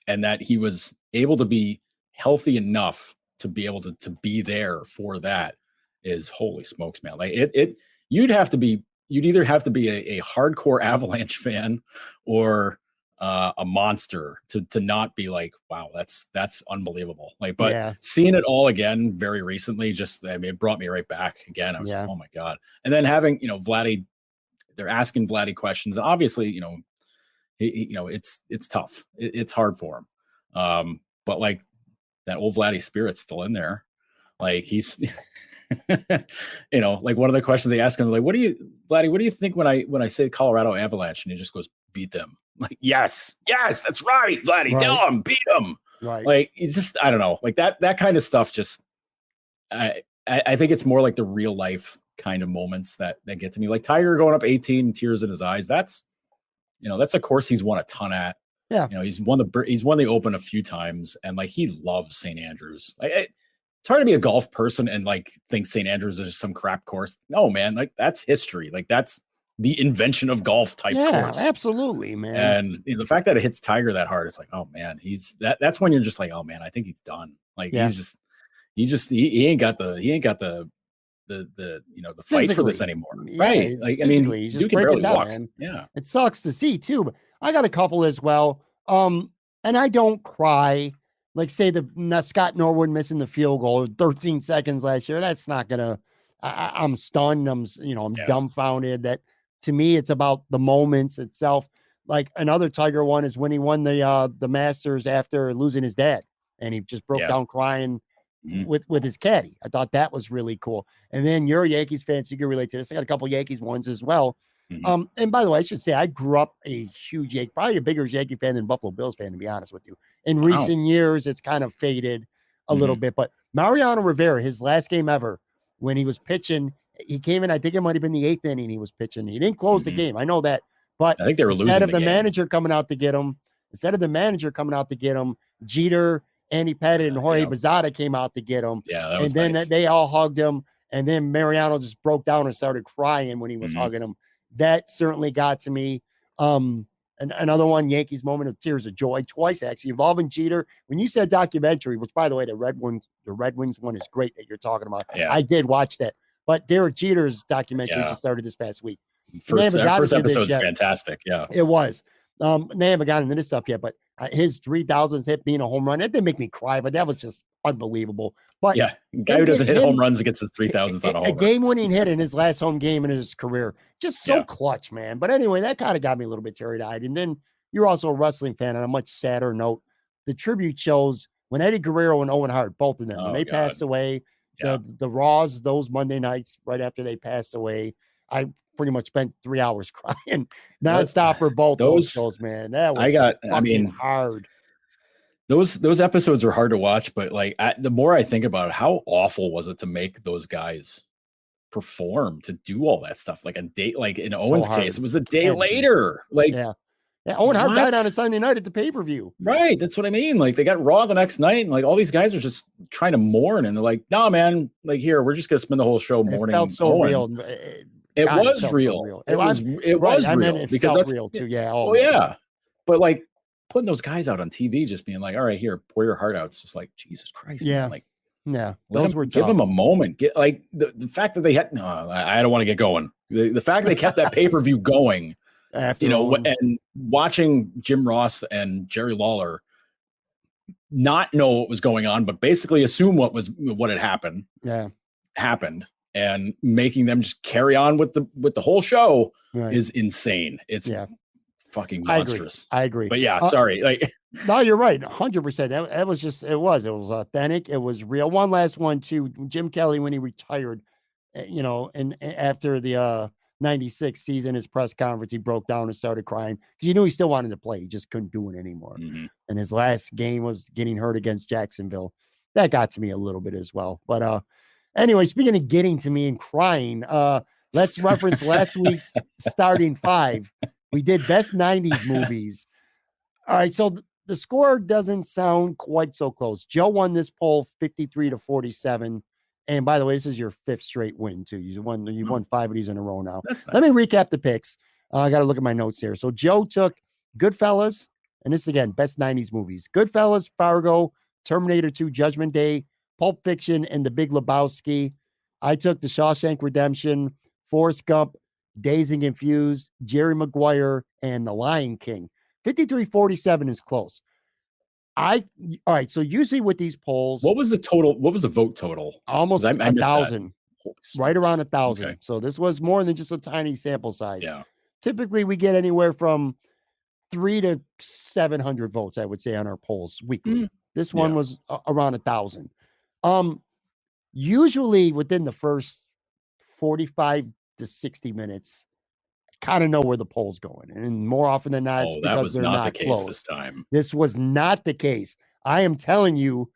Speaker 2: that he was able to be healthy enough to be able to be there for that is, holy smokes, man. Like you'd either have to be a hardcore Avalanche fan or a monster to not be like, wow, that's unbelievable. Like, but seeing it all again very recently, it brought me right back again. I was like, oh my God. And then having, Vladdy, they're asking Vladdy questions. And obviously, it's tough. It's hard for him. But like that old Vladdy spirit's still in there. Like he's, like one of the questions they ask him, like, Vladdy, what do you think when I say Colorado Avalanche? And he just goes, beat them. Like, yes, that's right, Vladdy, right. Tell him, beat them.
Speaker 1: Right.
Speaker 2: Like, it's just, I don't know, like that kind of stuff. Just, I think it's more like the real life kind of moments that get to me. Like Tiger going up 18, tears in his eyes. That's a course he's won a ton at.
Speaker 1: Yeah.
Speaker 2: He's won the Open a few times, and like he loves St. Andrews. Like it's hard to be a golf person and like think St. Andrews is some crap course. No, man, like that's history. Like that's the invention of golf type course.
Speaker 1: Absolutely, man.
Speaker 2: And the fact that it hits Tiger that hard, it's like, oh man, that's when you're just like, oh man, I think he's done. Like he ain't got the fight for this anymore. Right. Like, I mean,
Speaker 1: he's
Speaker 2: just
Speaker 1: breaking down,
Speaker 2: walk.
Speaker 1: man.
Speaker 2: Yeah.
Speaker 1: It sucks to see too, but I got a couple as well. And I don't cry. Like say the Scott Norwood missing the field goal 13 seconds last year. That's not gonna, I'm stunned. I'm dumbfounded. That to me, it's about the moments itself. Like another Tiger one is when he won the Masters after losing his dad, and he just broke down crying with his caddy. I thought that was really cool. And then you're a Yankees fan, so you can relate to this. I got a couple Yankees ones as well. And by the way, I should say I grew up a huge Yankee, probably a bigger Yankee fan than Buffalo Bills fan, to be honest with you. In recent years, it's kind of faded a little bit. But Mariano Rivera, his last game ever, when he was pitching, he came in, I think it might have been the 8th inning he was pitching. He didn't close the game. I know that. But
Speaker 2: I think they were
Speaker 1: instead of the manager coming out to get him, Jeter, Andy Pettit, and Jorge Posada came out to get him.
Speaker 2: Yeah, that was
Speaker 1: and then
Speaker 2: nice.
Speaker 1: They all hugged him. And then Mariano just broke down and started crying when he was hugging him. That certainly got to me. And another one, Yankees moment of tears of joy, twice actually, involving Jeter. When you said documentary, which by the way, the Red Wings one is great that you're talking about.
Speaker 2: Yeah.
Speaker 1: I did watch that. But Derek Jeter's documentary just started this past week.
Speaker 2: First episode is fantastic. Yeah,
Speaker 1: it was. They haven't gotten into this stuff yet, but his 3,000th hit being a home run, it didn't make me cry, but that was just unbelievable. But
Speaker 2: yeah, guy who doesn't hit home runs against his 3,000th on a homer.
Speaker 1: A game-winning hit in his last home game in his career, just so clutch, man. But anyway, that kind of got me a little bit teary-eyed. And then you're also a wrestling fan. On a much sadder note, the tribute shows when Eddie Guerrero and Owen Hart, both of them, when they passed away, the Raws, those Monday nights right after they passed away, I pretty much spent 3 hours crying nonstop for both those shows, man. That was hard.
Speaker 2: Those episodes were hard to watch, but like the more I think about it, how awful was it to make those guys perform to do all that stuff? Like a day, like in Owen's case, it was a day later. Like,
Speaker 1: Owen Hart died on a Sunday night at the pay-per-view.
Speaker 2: Right. That's what I mean. Like they got Raw the next night, and like all these guys are just trying to mourn, and they're like, "Nah, man, like here, we're just gonna spend the whole show mourning."
Speaker 1: It felt so real.
Speaker 2: It was real. It was real because that's
Speaker 1: real too. Yeah.
Speaker 2: But like putting those guys out on TV, just being like, all right, here, pour your heart out. It's just like, Jesus Christ.
Speaker 1: Yeah.
Speaker 2: Man. Like,
Speaker 1: those were tough.
Speaker 2: Give them a moment. Get like the fact that they had, I don't want to get going. The fact they kept that pay-per-view going,
Speaker 1: after
Speaker 2: and watching Jim Ross and Jerry Lawler not know what was going on, but basically assume what had happened. Happened. And making them just carry on with the whole show is insane. It's fucking monstrous.
Speaker 1: I agree.
Speaker 2: But sorry. Like,
Speaker 1: no, you're right. 100%. That was just, it was authentic. It was real. One last one too. Jim Kelly, when he retired, and after the 96 season, his press conference, he broke down and started crying because he knew he still wanted to play. He just couldn't do it anymore.
Speaker 2: Mm-hmm.
Speaker 1: And his last game was getting hurt against Jacksonville. That got to me a little bit as well. But, anyway, speaking of getting to me and crying, let's reference last week's starting five. We did best 90s movies. All right, so the score doesn't sound quite so close. Joe won this poll 53-47. And by the way, this is your fifth straight win, too. You've won 5 of these in a row now.
Speaker 2: That's nice.
Speaker 1: Let me recap the picks. I got to look at my notes here. So Joe took Goodfellas, and this again, best 90s movies. Goodfellas, Fargo, Terminator 2, Judgment Day, Pulp Fiction, and The Big Lebowski. I took The Shawshank Redemption, Forrest Gump, Dazed and Confused, Jerry Maguire, and The Lion King. 53-47 is close. All right. So usually with these polls,
Speaker 2: what was the total? What was the vote total?
Speaker 1: Almost 1,000, right around 1,000.
Speaker 2: Okay.
Speaker 1: So this was more than just a tiny sample size.
Speaker 2: Yeah.
Speaker 1: Typically we get anywhere from 300 to 700 votes, I would say, on our polls weekly. This one was around 1,000. Usually within the first 45 to 60 minutes, kind of know where the poll's going. And more often than not, it's because they're not the case close.
Speaker 2: This time.
Speaker 1: This was not the case. I am telling you.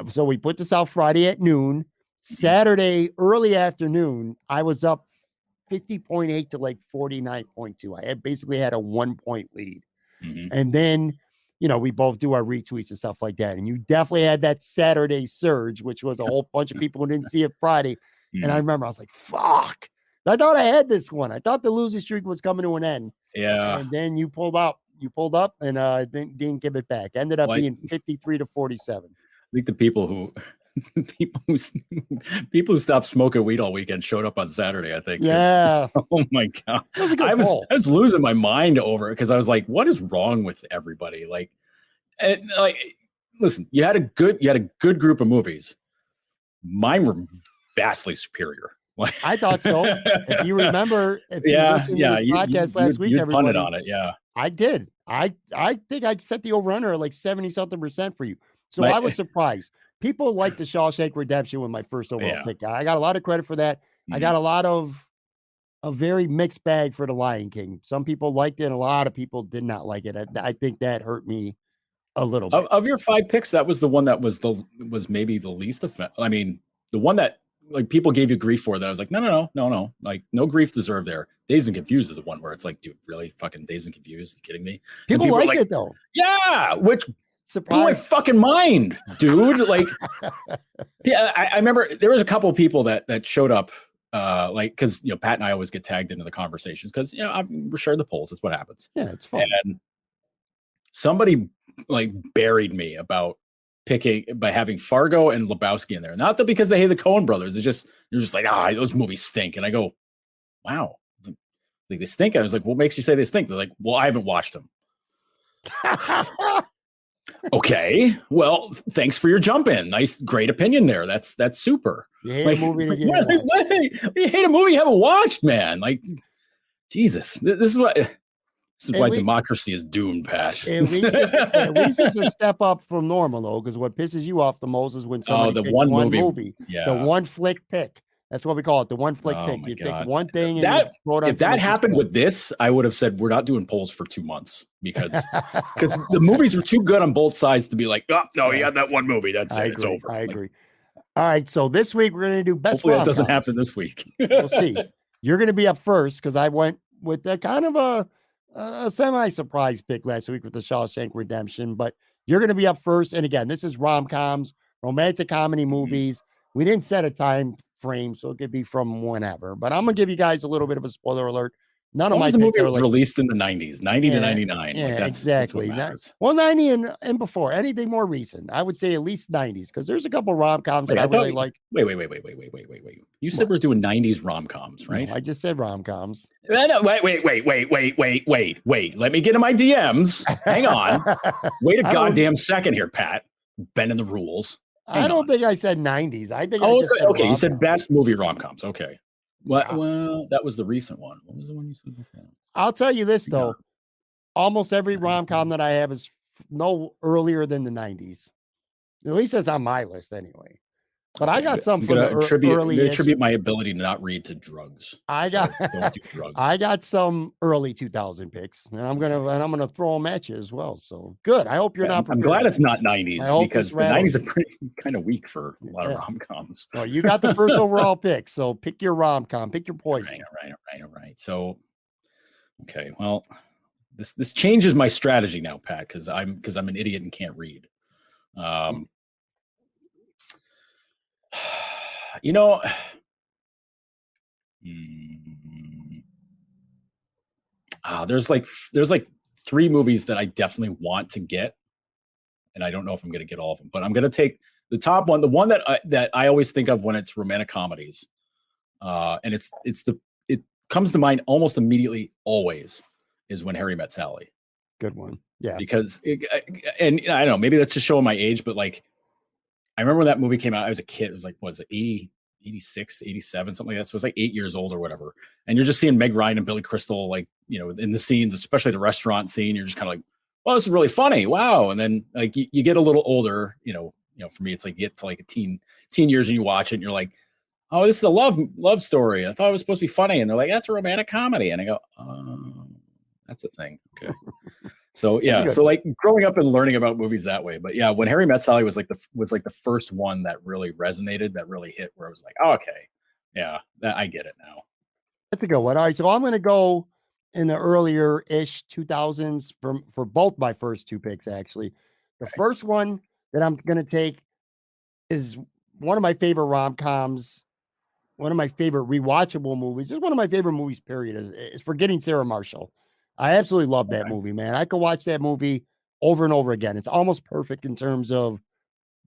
Speaker 1: So we put this out Friday at noon. Saturday, early afternoon, I was up 50.8 to like 49.2. I basically had a 1-point lead.
Speaker 2: Mm-hmm.
Speaker 1: And then, we both do our retweets and stuff like that. And you definitely had that Saturday surge, which was a whole bunch of people who didn't see it Friday.
Speaker 2: Mm-hmm.
Speaker 1: And I remember I was like, fuck. I thought I had this one. I thought the losing streak was coming to an end.
Speaker 2: Yeah.
Speaker 1: And then you pulled up and didn't give it back. Ended up being 53-47.
Speaker 2: I think the people who stopped smoking weed all weekend showed up on Saturday, I think.
Speaker 1: Yeah.
Speaker 2: Oh my God.
Speaker 1: I
Speaker 2: was losing my mind over it because I was like, what is wrong with everybody? Listen, you had a good group of movies. Mine were vastly superior.
Speaker 1: I thought so. If you remember, you listened to this podcast last week,
Speaker 2: you punted on it. Yeah,
Speaker 1: I did. I think I set the over-under at like 70-something% for you. So I was surprised. People like The Shawshank Redemption with my first overall pick. I got a lot of credit for that. Mm-hmm. I got a very mixed bag for The Lion King. Some people liked it, and a lot of people did not like it. I think that hurt me a little bit.
Speaker 2: Of your 5 picks, that was the one that was maybe the least offensive. I mean, the one that like people gave you grief for that. I was like, no. Like no grief deserved there. Dazed and Confused is the one where it's like, dude, really fucking Dazed and Confused? Are you kidding me?
Speaker 1: People like it though.
Speaker 2: Yeah. Which blew my fucking mind, dude. Like, I remember there was a couple of people that showed up, cause Pat and I always get tagged into the conversations cause we're sharing the polls. That's what happens.
Speaker 1: Yeah. It's fun.
Speaker 2: And somebody like buried me about picking by having Fargo and Lebowski in there. Not that because they hate the Coen brothers. They're just like, those movies stink. And I go, wow, like they stink. I was like, what makes you say they stink? They're like, well, I haven't watched them. Okay, well, thanks for your jump in. Nice, great opinion there. That's super.
Speaker 1: You hate a movie that you didn't watch.
Speaker 2: You hate a movie you haven't watched, man. Like, Jesus, this is why democracy is doomed, Pat.
Speaker 1: At least it's a step up from normal, though, because what pisses you off the most is when somebody picks one movie.
Speaker 2: Yeah.
Speaker 1: The one flick pick. That's what we call it, the one flick pick. You pick one thing.
Speaker 2: If that happened with this, I would have said we're not doing polls for 2 months because the movies were too good on both sides to be like, oh, no, you had that one movie. That's it. It's over.
Speaker 1: I agree. All right, so this week we're going to do best.
Speaker 2: Hopefully that doesn't happen this week.
Speaker 1: We'll see. You're going to be up first because I went with a kind of a semi-surprise pick last week with the Shawshank Redemption, but you're going to be up first. And again, this is rom-coms, romantic comedy movies. We didn't set a time frame, so it could be from whenever. But I'm going to give you guys a little bit of a spoiler alert. None of my picks
Speaker 2: movie
Speaker 1: are
Speaker 2: was released in the 90s, 90 to 99.
Speaker 1: Yeah,
Speaker 2: like
Speaker 1: exactly.
Speaker 2: That's
Speaker 1: 90 and before. Anything more recent. I would say at least 90s, because there's a couple rom-coms that I really like.
Speaker 2: Wait. You said we're doing 90s rom-coms, right?
Speaker 1: No, I just said rom-coms.
Speaker 2: Wait. Let me get in my DMs. Hang on. Wait a goddamn second here, Pat. Bending the rules.
Speaker 1: I don't think I said 90s. I think
Speaker 2: I
Speaker 1: just said
Speaker 2: okay. You said best movie rom-coms. Okay. Well, that was the recent one. What was the one you said before?
Speaker 1: I'll tell you this, though. Almost every rom-com that I have is no earlier than the 90s. At least it's on my list anyway. But I got some for the early.
Speaker 2: I'm attribute my ability to not read to drugs.
Speaker 1: Don't do drugs. I got some early 2000 picks, and I'm gonna throw them at you as well. So good. I hope you're not.
Speaker 2: I'm glad it's not 90s because the 90s are pretty kind of weak for a lot of rom-coms.
Speaker 1: Well, you got the first overall pick, so pick your rom-com, pick your poison.
Speaker 2: All right. So, okay, well, this changes my strategy now, Pat, because I'm an idiot and can't read. There's like 3 movies that I definitely want to get, and I don't know if I'm going to get all of them, but I'm going to take the top one, the one that I always think of when it's romantic comedies, and it comes to mind almost immediately always is When Harry Met Sally.
Speaker 1: Good one, yeah.
Speaker 2: Because and I don't know, maybe that's just showing my age, but like I remember when that movie came out, I was a kid. It was like, what was it, 80, 86, 87, something like that. So it was like 8 years old or whatever. And you're just seeing Meg Ryan and Billy Crystal, like, in the scenes, especially the restaurant scene. You're just kind of like, well, this is really funny. Wow. And then like you get a little older, for me, it's like you get to like a teen years and you watch it and you're like, oh, this is a love story. I thought it was supposed to be funny. And they're like, that's a romantic comedy. And I go, oh, that's a thing. Okay. So yeah, so like growing up and learning about movies that way. But yeah, When Harry Met Sally was like the first one that really resonated, that really hit, where I was like, oh, okay, yeah, I get it now.
Speaker 1: That's a good one. All right, so I'm going to go in the earlier-ish 2000s for both my first 2 picks. Actually, the first one that I'm going to take is one of my favorite rom-coms, one of my favorite rewatchable movies. Just one of my favorite movies. Period. Is Forgetting Sarah Marshall. I absolutely love that movie, man. I could watch that movie over and over again. It's almost perfect in terms of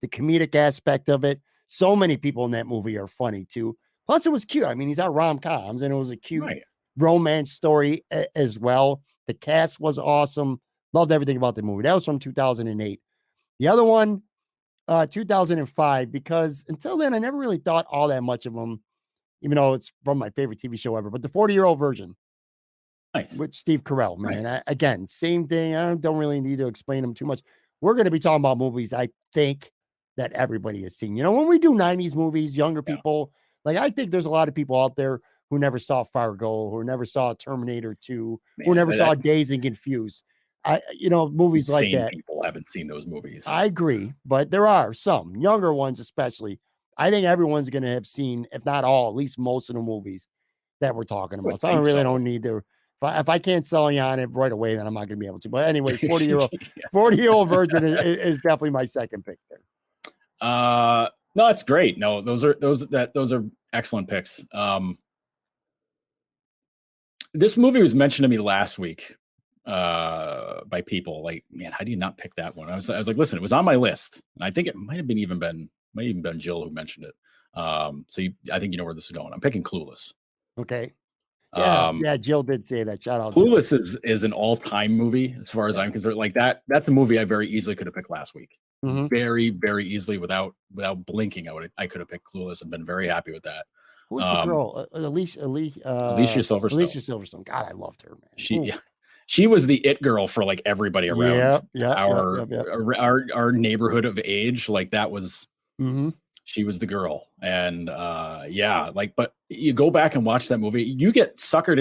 Speaker 1: the comedic aspect of it. So many people in that movie are funny too. Plus, it was cute. I mean, he's at rom-coms, and it was a cute romance story as well. The cast was awesome. Loved everything about the movie. That was from 2008. The other one, 2005, because until then, I never really thought all that much of them, even though it's from my favorite TV show ever. But The 40-Year-Old Virgin.
Speaker 2: Nice.
Speaker 1: With Steve Carell, man. Nice. Again, same thing. I don't really need to explain them too much. We're going to be talking about movies I think that everybody has seen. When we do 90s movies, younger people, like I think there's a lot of people out there who never saw Fargo, who never saw Terminator 2, who never saw Dazed and Confused. Movies like that.
Speaker 2: People haven't seen those movies.
Speaker 1: I agree, but there are some younger ones, especially. I think everyone's going to have seen, if not all, at least most of the movies that we're talking about. So I really don't need to. If I can't sell you on it right away, then I'm not going to be able to. But anyway, 40-year-old virgin is definitely my second pick there.
Speaker 2: No, that's great. No, those are excellent picks. This movie was mentioned to me last week. by people. Like, man, how do you not pick that one? I was like, listen, it was on my list, and I think it might have even been Jill who mentioned it. I think you know where this is going. I'm picking Clueless.
Speaker 1: Okay. Yeah,
Speaker 2: Um,
Speaker 1: yeah. Jill did say that. Shout out.
Speaker 2: Clueless is an all-time movie as far as I'm concerned. Like that's a movie I very easily could have picked last week.
Speaker 1: Mhm.
Speaker 2: Very, very easily without blinking. I could have picked Clueless and been very happy with that.
Speaker 1: Who's the girl? Alicia
Speaker 2: Silverstone.
Speaker 1: Alicia Silverstone. God, I loved her, man.
Speaker 2: She was the it girl for like everybody around our neighborhood of age. Like that was she was the girl. And but you go back and watch that movie, you get suckered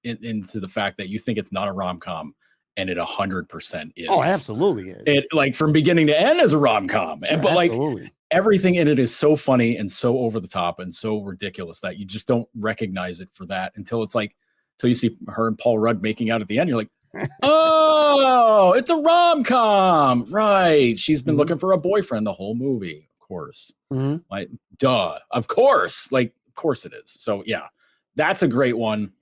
Speaker 2: into the fact that you think it's not a rom-com, and it 100% is.
Speaker 1: Oh, absolutely is.
Speaker 2: It like from beginning to end is a rom-com.
Speaker 1: Sure,
Speaker 2: but like
Speaker 1: absolutely.
Speaker 2: Everything in it is so funny and so over the top and so ridiculous that you just don't recognize it for that until you see her and Paul Rudd making out at the end. You're like, oh, it's a rom-com, right? She's been looking for a boyfriend the whole movie, of course. Like, duh, of course, it is. So yeah, that's a great one.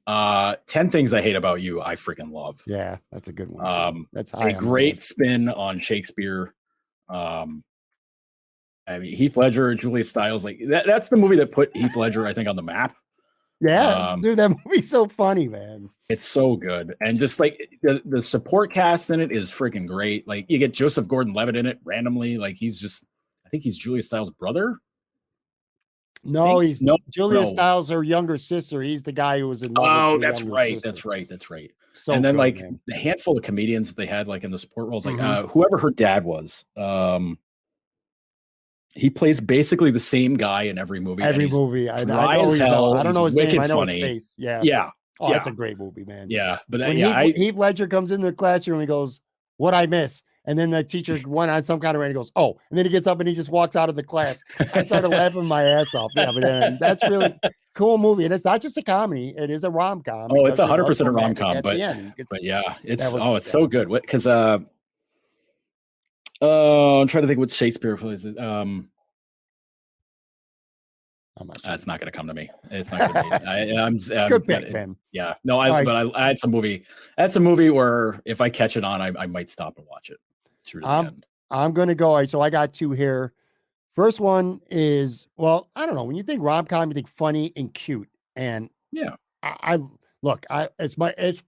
Speaker 2: 10 Things I Hate About You, I freaking love.
Speaker 1: Yeah, that's a good one. That's high
Speaker 2: a great spin on Shakespeare. I mean, Heath Ledger, Julia Stiles, like that's the movie that put Heath Ledger, I think, on the map.
Speaker 1: Yeah, dude, that movie's so funny, man.
Speaker 2: It's so good. And just like the support cast in it is freaking great. Like you get Joseph Gordon-Levitt in it randomly. Like I think he's Julia Stiles' brother.
Speaker 1: No, Julia Stiles, her younger sister. He's the guy who was in love with her
Speaker 2: that's right.
Speaker 1: sister.
Speaker 2: That's right.
Speaker 1: So
Speaker 2: and then
Speaker 1: good,
Speaker 2: like
Speaker 1: man.
Speaker 2: the handful of comedians that they had like in the support roles, like whoever her dad was, he plays basically the same guy in every movie.
Speaker 1: I don't know his name. I know his face. Yeah.
Speaker 2: Yeah.
Speaker 1: Oh, that's a great movie, man.
Speaker 2: Yeah. But
Speaker 1: when Heath Ledger comes into the classroom, he goes, "What I miss?" And then the teacher went on some kind of rant. He goes, "Oh," and then he gets up and he just walks out of the class. I started laughing my ass off. Yeah, but then that's really cool movie, and it's not just a comedy; it is a rom-com.
Speaker 2: Oh, it's 100% a rom-com, but yeah, it's so good because I'm trying to think what Shakespeare plays it. It's not going to come to me. It's not going to be. I'm
Speaker 1: good pick, man.
Speaker 2: Yeah, no, but I had some movie. That's a movie where if I catch it on, I might stop and watch it. Through the end. I'm
Speaker 1: going to go. All right, so I got two here. First one is, well, I don't know. When you think rom-com, you think funny and cute, and
Speaker 2: yeah,
Speaker 1: it's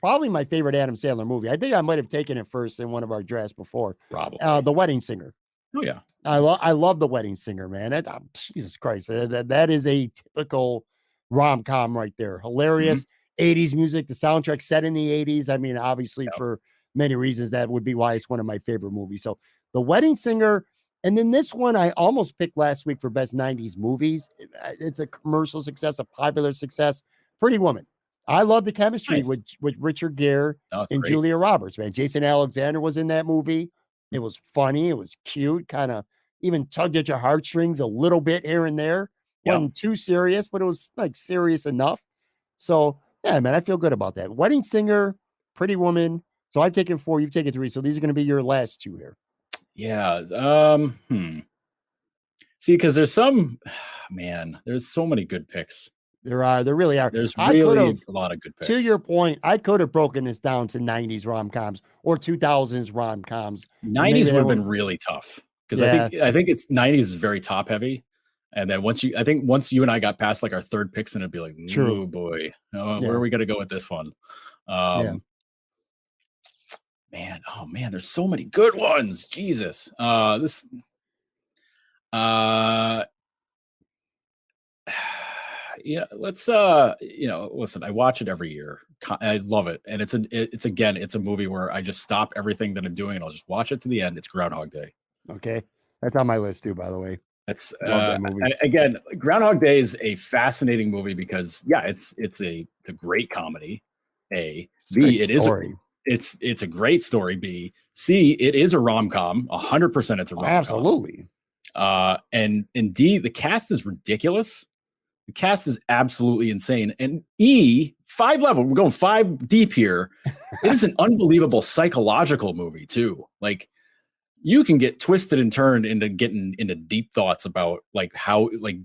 Speaker 1: probably my favorite Adam Sandler movie. I think I might have taken it first in one of our drafts before.
Speaker 2: Probably
Speaker 1: The Wedding Singer.
Speaker 2: Oh yeah,
Speaker 1: I love The Wedding Singer, man. Jesus Christ, that is a typical rom-com right there. Hilarious 80s music, the soundtrack set in the 80s. I mean, obviously for many reasons that would be why it's one of my favorite movies. So The Wedding Singer, and then this one I almost picked last week for best 90s movies. It's a commercial success, a popular success. Pretty Woman. I love the chemistry with Richard Gere and Julia Roberts, man. Jason Alexander was in that movie. It was funny. It was cute, kind of even tugged at your heartstrings a little bit here and there. Wasn't too serious, but it was like serious enough. So yeah, man, I feel good about that. Wedding Singer, Pretty Woman. So I've taken 4, you've taken 3. So these are going to be your last 2 here.
Speaker 2: Yeah. See, because there's there's so many good picks.
Speaker 1: There really are.
Speaker 2: There's really a lot of good picks.
Speaker 1: To your point, I could have broken this down to 90s rom-coms or 2000s rom-coms.
Speaker 2: 90s would have been really tough because I think it's 90s is very top heavy. And then once you and I got past like our third picks, and it'd be like, oh boy, where are we going to go with this one? Man, there's so many good ones. Jesus. Let's listen, I watch it every year. I love it. And it's a movie where I just stop everything that I'm doing and I'll just watch it to the end. It's Groundhog Day.
Speaker 1: Okay. That's on my list too, by the way.
Speaker 2: That's that movie. Again, Groundhog Day is a fascinating movie because it's a great comedy. B, it's a great story. B, C, it is a rom-com. 100% it's a rom-com.
Speaker 1: Absolutely.
Speaker 2: And D, the cast is ridiculous. The cast is absolutely insane. And E, 5 level, we're going 5 deep here. It is an unbelievable psychological movie too. Like you can get twisted and turned into getting into deep thoughts about like how like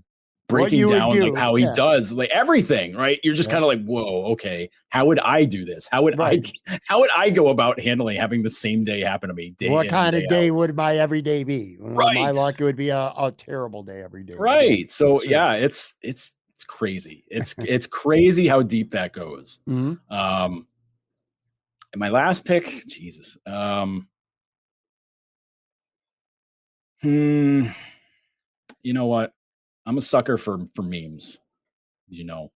Speaker 2: breaking
Speaker 1: you would
Speaker 2: down like
Speaker 1: do,
Speaker 2: how he
Speaker 1: yeah.
Speaker 2: does like everything, right? You're just
Speaker 1: Yeah.
Speaker 2: kind of like, whoa, okay. How would I do this? How would
Speaker 1: Right.
Speaker 2: how would I go about having the same day happen to me day
Speaker 1: What
Speaker 2: in
Speaker 1: kind
Speaker 2: and
Speaker 1: of
Speaker 2: day
Speaker 1: day
Speaker 2: out?
Speaker 1: would my everyday be? Well, my
Speaker 2: Right.
Speaker 1: luck, it would be a terrible day every day.
Speaker 2: Right. So
Speaker 1: Sure.
Speaker 2: yeah, it's crazy. It's crazy how deep that goes.
Speaker 1: Mhm.
Speaker 2: And my last pick, Jesus. You know what? I'm a sucker for memes, as you know.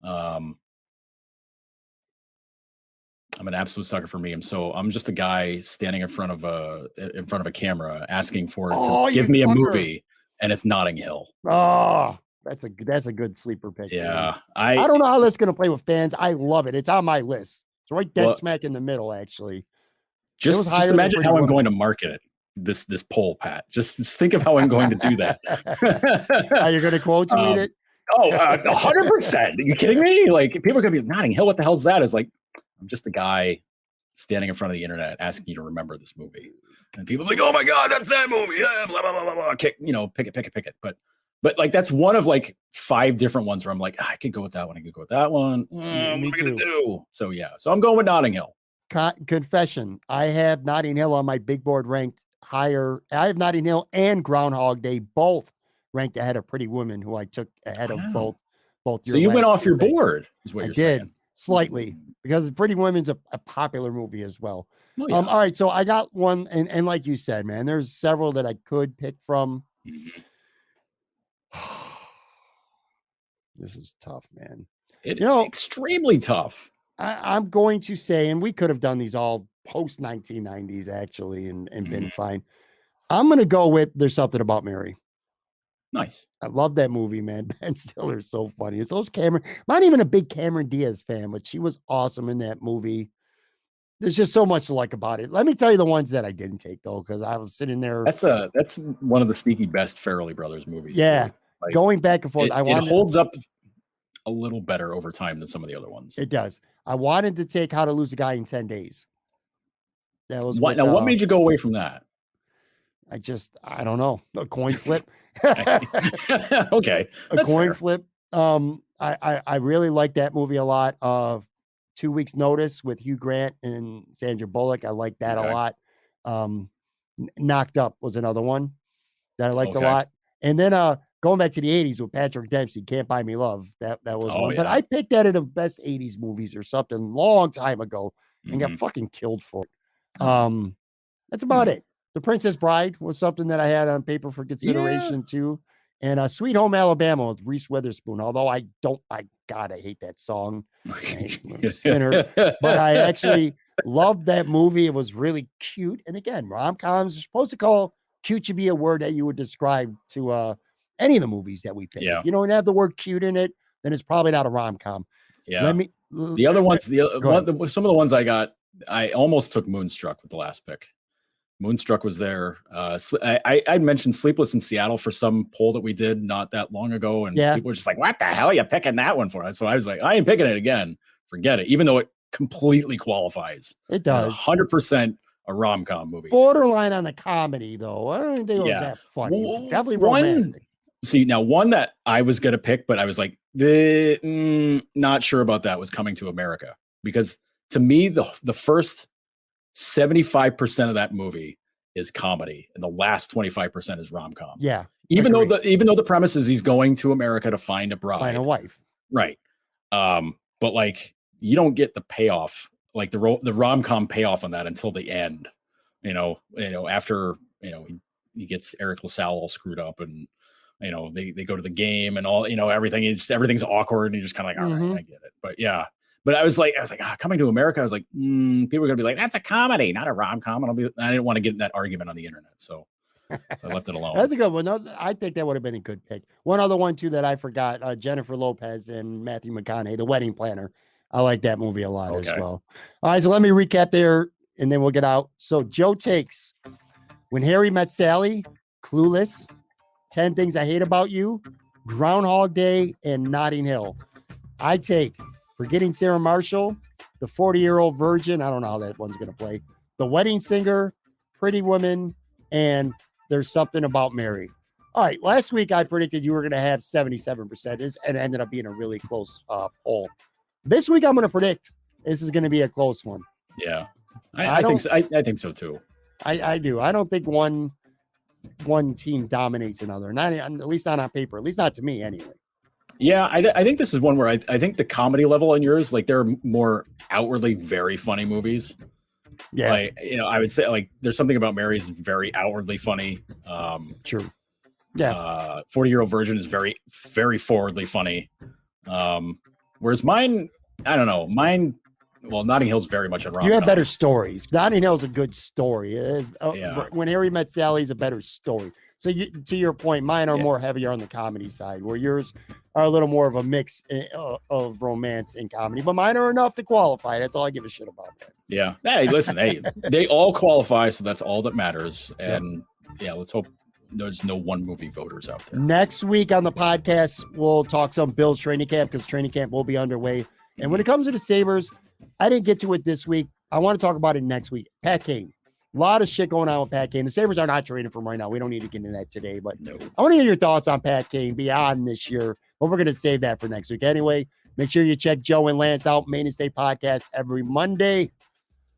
Speaker 2: I'm an absolute sucker for memes. So I'm just a guy standing in front of a camera asking for it to
Speaker 1: Oh, you
Speaker 2: give me a
Speaker 1: fucker.
Speaker 2: movie, and it's Notting Hill.
Speaker 1: Oh, that's a good sleeper pick, man.
Speaker 2: Yeah.
Speaker 1: I don't know how that's gonna play with fans. I love it. It's on my list. It's right dead
Speaker 2: Well,
Speaker 1: smack in the middle, actually. It was
Speaker 2: just
Speaker 1: higher than
Speaker 2: imagine
Speaker 1: Pretty
Speaker 2: how I'm
Speaker 1: Woman.
Speaker 2: going to market it. This poll, Pat. Just think of how I'm going to do that.
Speaker 1: Are you gonna quote tweet it?
Speaker 2: 100%. Are you kidding me? Like people are gonna be Notting Hill. What the hell's that? It's like I'm just a guy standing in front of the internet asking you to remember this movie, and people are like, "Oh my god, that's that movie!" Yeah, blah blah blah blah blah. Pick it. But like that's one of like 5 different ones where I'm like, I could go with that one. I could go with that one. What am I gonna do? So yeah. So I'm going with Notting Hill.
Speaker 1: Confession: I have Notting Hill on my big board ranked higher. I have Notting Hill and Groundhog Day both ranked ahead of Pretty Woman, who I took ahead of both.
Speaker 2: So you went off your board, is what you're saying.
Speaker 1: Slightly, because Pretty Woman's a popular movie as well.
Speaker 2: Oh, yeah.
Speaker 1: All right, so I got one, and like you said, man, there's several that I could pick from. This is tough, man.
Speaker 2: It's extremely tough.
Speaker 1: I'm going to say, and we could have done these all post 1990s actually, and been fine. I'm going to go with There's Something About Mary.
Speaker 2: Nice.
Speaker 1: I love that movie, man. Ben Stiller's so funny. It's those Cameron. I'm not even a big Cameron Diaz fan, but she was awesome in that movie. There's just so much to like about it. Let me tell you the ones that I didn't take though, because I was sitting there.
Speaker 2: That's one of the sneaky best Farrelly Brothers movies.
Speaker 1: Yeah,
Speaker 2: like,
Speaker 1: going back and forth.
Speaker 2: It holds up a little better over time than some of the other ones.
Speaker 1: It does. I wanted to take How to Lose a Guy in 10 Days. That was
Speaker 2: what. Now, what made you go away from that?
Speaker 1: I don't know. A coin flip.
Speaker 2: Okay.
Speaker 1: A coin flip. I really like that movie a lot. 2 Weeks Notice with Hugh Grant and Sandra Bullock. I like that a lot. Knocked Up was another one that I liked a lot. And then going back to the 80s with Patrick Dempsey, Can't Buy Me Love. That was one.
Speaker 2: Yeah.
Speaker 1: But I picked that in the best 80s movies or something long time ago and got fucking killed for it. That's about it. The Princess Bride was something that I had on paper for consideration too. And Sweet Home Alabama with Reese Witherspoon. Although I hate that song. Skinner. But I actually loved that movie. It was really cute. And again, rom-coms are supposed to call cute should be a word that you would describe to any of the movies that we pick.
Speaker 2: Yeah.
Speaker 1: If you don't have the word cute in it, then it's probably not a rom-com.
Speaker 2: Yeah. The other ones, some of the ones I got, I almost took Moonstruck with the last pick. Moonstruck was there. I mentioned Sleepless in Seattle for some poll that we did not that long ago, and people were just like, "What the hell are you picking that one for?" So I was like, "I ain't picking it again. Forget it." Even though it completely qualifies,
Speaker 1: it does
Speaker 2: 100% a rom-com movie.
Speaker 1: Borderline on the comedy, though. I don't think it was that funny. Definitely romantic.
Speaker 2: See, now one that I was gonna pick, but I was like, not sure about that, was Coming to America, because to me, the first 75% of that movie is comedy, and the last 25% is rom-com.
Speaker 1: Yeah.
Speaker 2: Even though the premise is he's going to America to find a bride,
Speaker 1: find a wife.
Speaker 2: Right. But like you don't get the payoff, like the rom-com payoff on that until the end. After he gets Eric LaSalle all screwed up, and they go to the game and all, everything's awkward, and you're just kind of like, all right, I get it. But yeah. But I was like, Coming to America. I was like, people are gonna be like, that's a comedy, not a rom-com. And I didn't want to get in that argument on the internet, so I left it alone.
Speaker 1: That's a good one. No, I think that would have been a good pick. One other one too that I forgot: Jennifer Lopez and Matthew McConaughey, The Wedding Planner. I like that movie a lot as well. All right, so let me recap there, and then we'll get out. So Joe takes When Harry Met Sally, Clueless, 10 Things I Hate About You, Groundhog Day, and Notting Hill. I take Forgetting Sarah Marshall, The 40-Year-Old Virgin. I don't know how that one's going to play. The Wedding Singer, Pretty Woman, and There's Something About Mary. All right. Last week I predicted you were going to have 77%, and it ended up being a really close poll. This week I'm going to predict this is going to be a close one.
Speaker 2: Yeah, I think so. I think so too.
Speaker 1: I do. I don't think one team dominates another. Not at least not on paper. At least not to me, anyway.
Speaker 2: Yeah, I think this is one where I think the comedy level on yours, like there are more outwardly very funny movies.
Speaker 1: Yeah,
Speaker 2: like, I would say like there's something about Mary's very outwardly funny.
Speaker 1: True. Yeah,
Speaker 2: 40-Year-Old Virgin is very, very forwardly funny. Whereas mine, I don't know, well, Notting Hill's very much a rom-com.
Speaker 1: You have better stories. Notting Hill's a good story.
Speaker 2: Yeah.
Speaker 1: When Harry Met Sally is a better story. So to your point, mine are more heavier on the comedy side, where yours are a little more of a mix of romance and comedy. But mine are enough to qualify. That's all I give a shit about. Man.
Speaker 2: Yeah. Hey, listen, they all qualify, so that's all that matters. And let's hope there's no one movie voters out there.
Speaker 1: Next week on the podcast, we'll talk some Bills training camp because training camp will be underway. And when it comes to the Sabres, I didn't get to it this week. I want to talk about it next week. Pat Kane. A lot of shit going on with Pat Kane. The Sabres are not trading for him right now. We don't need to get into that today, but I want to hear your thoughts on Pat Kane beyond this year, but we're going to save that for next week. Anyway, make sure you check Joe and Lance out, Main State Podcast every Monday.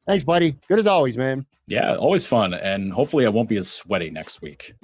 Speaker 1: Thanks, buddy. Good as always, man.
Speaker 2: Yeah, always fun. And hopefully I won't be as sweaty next week.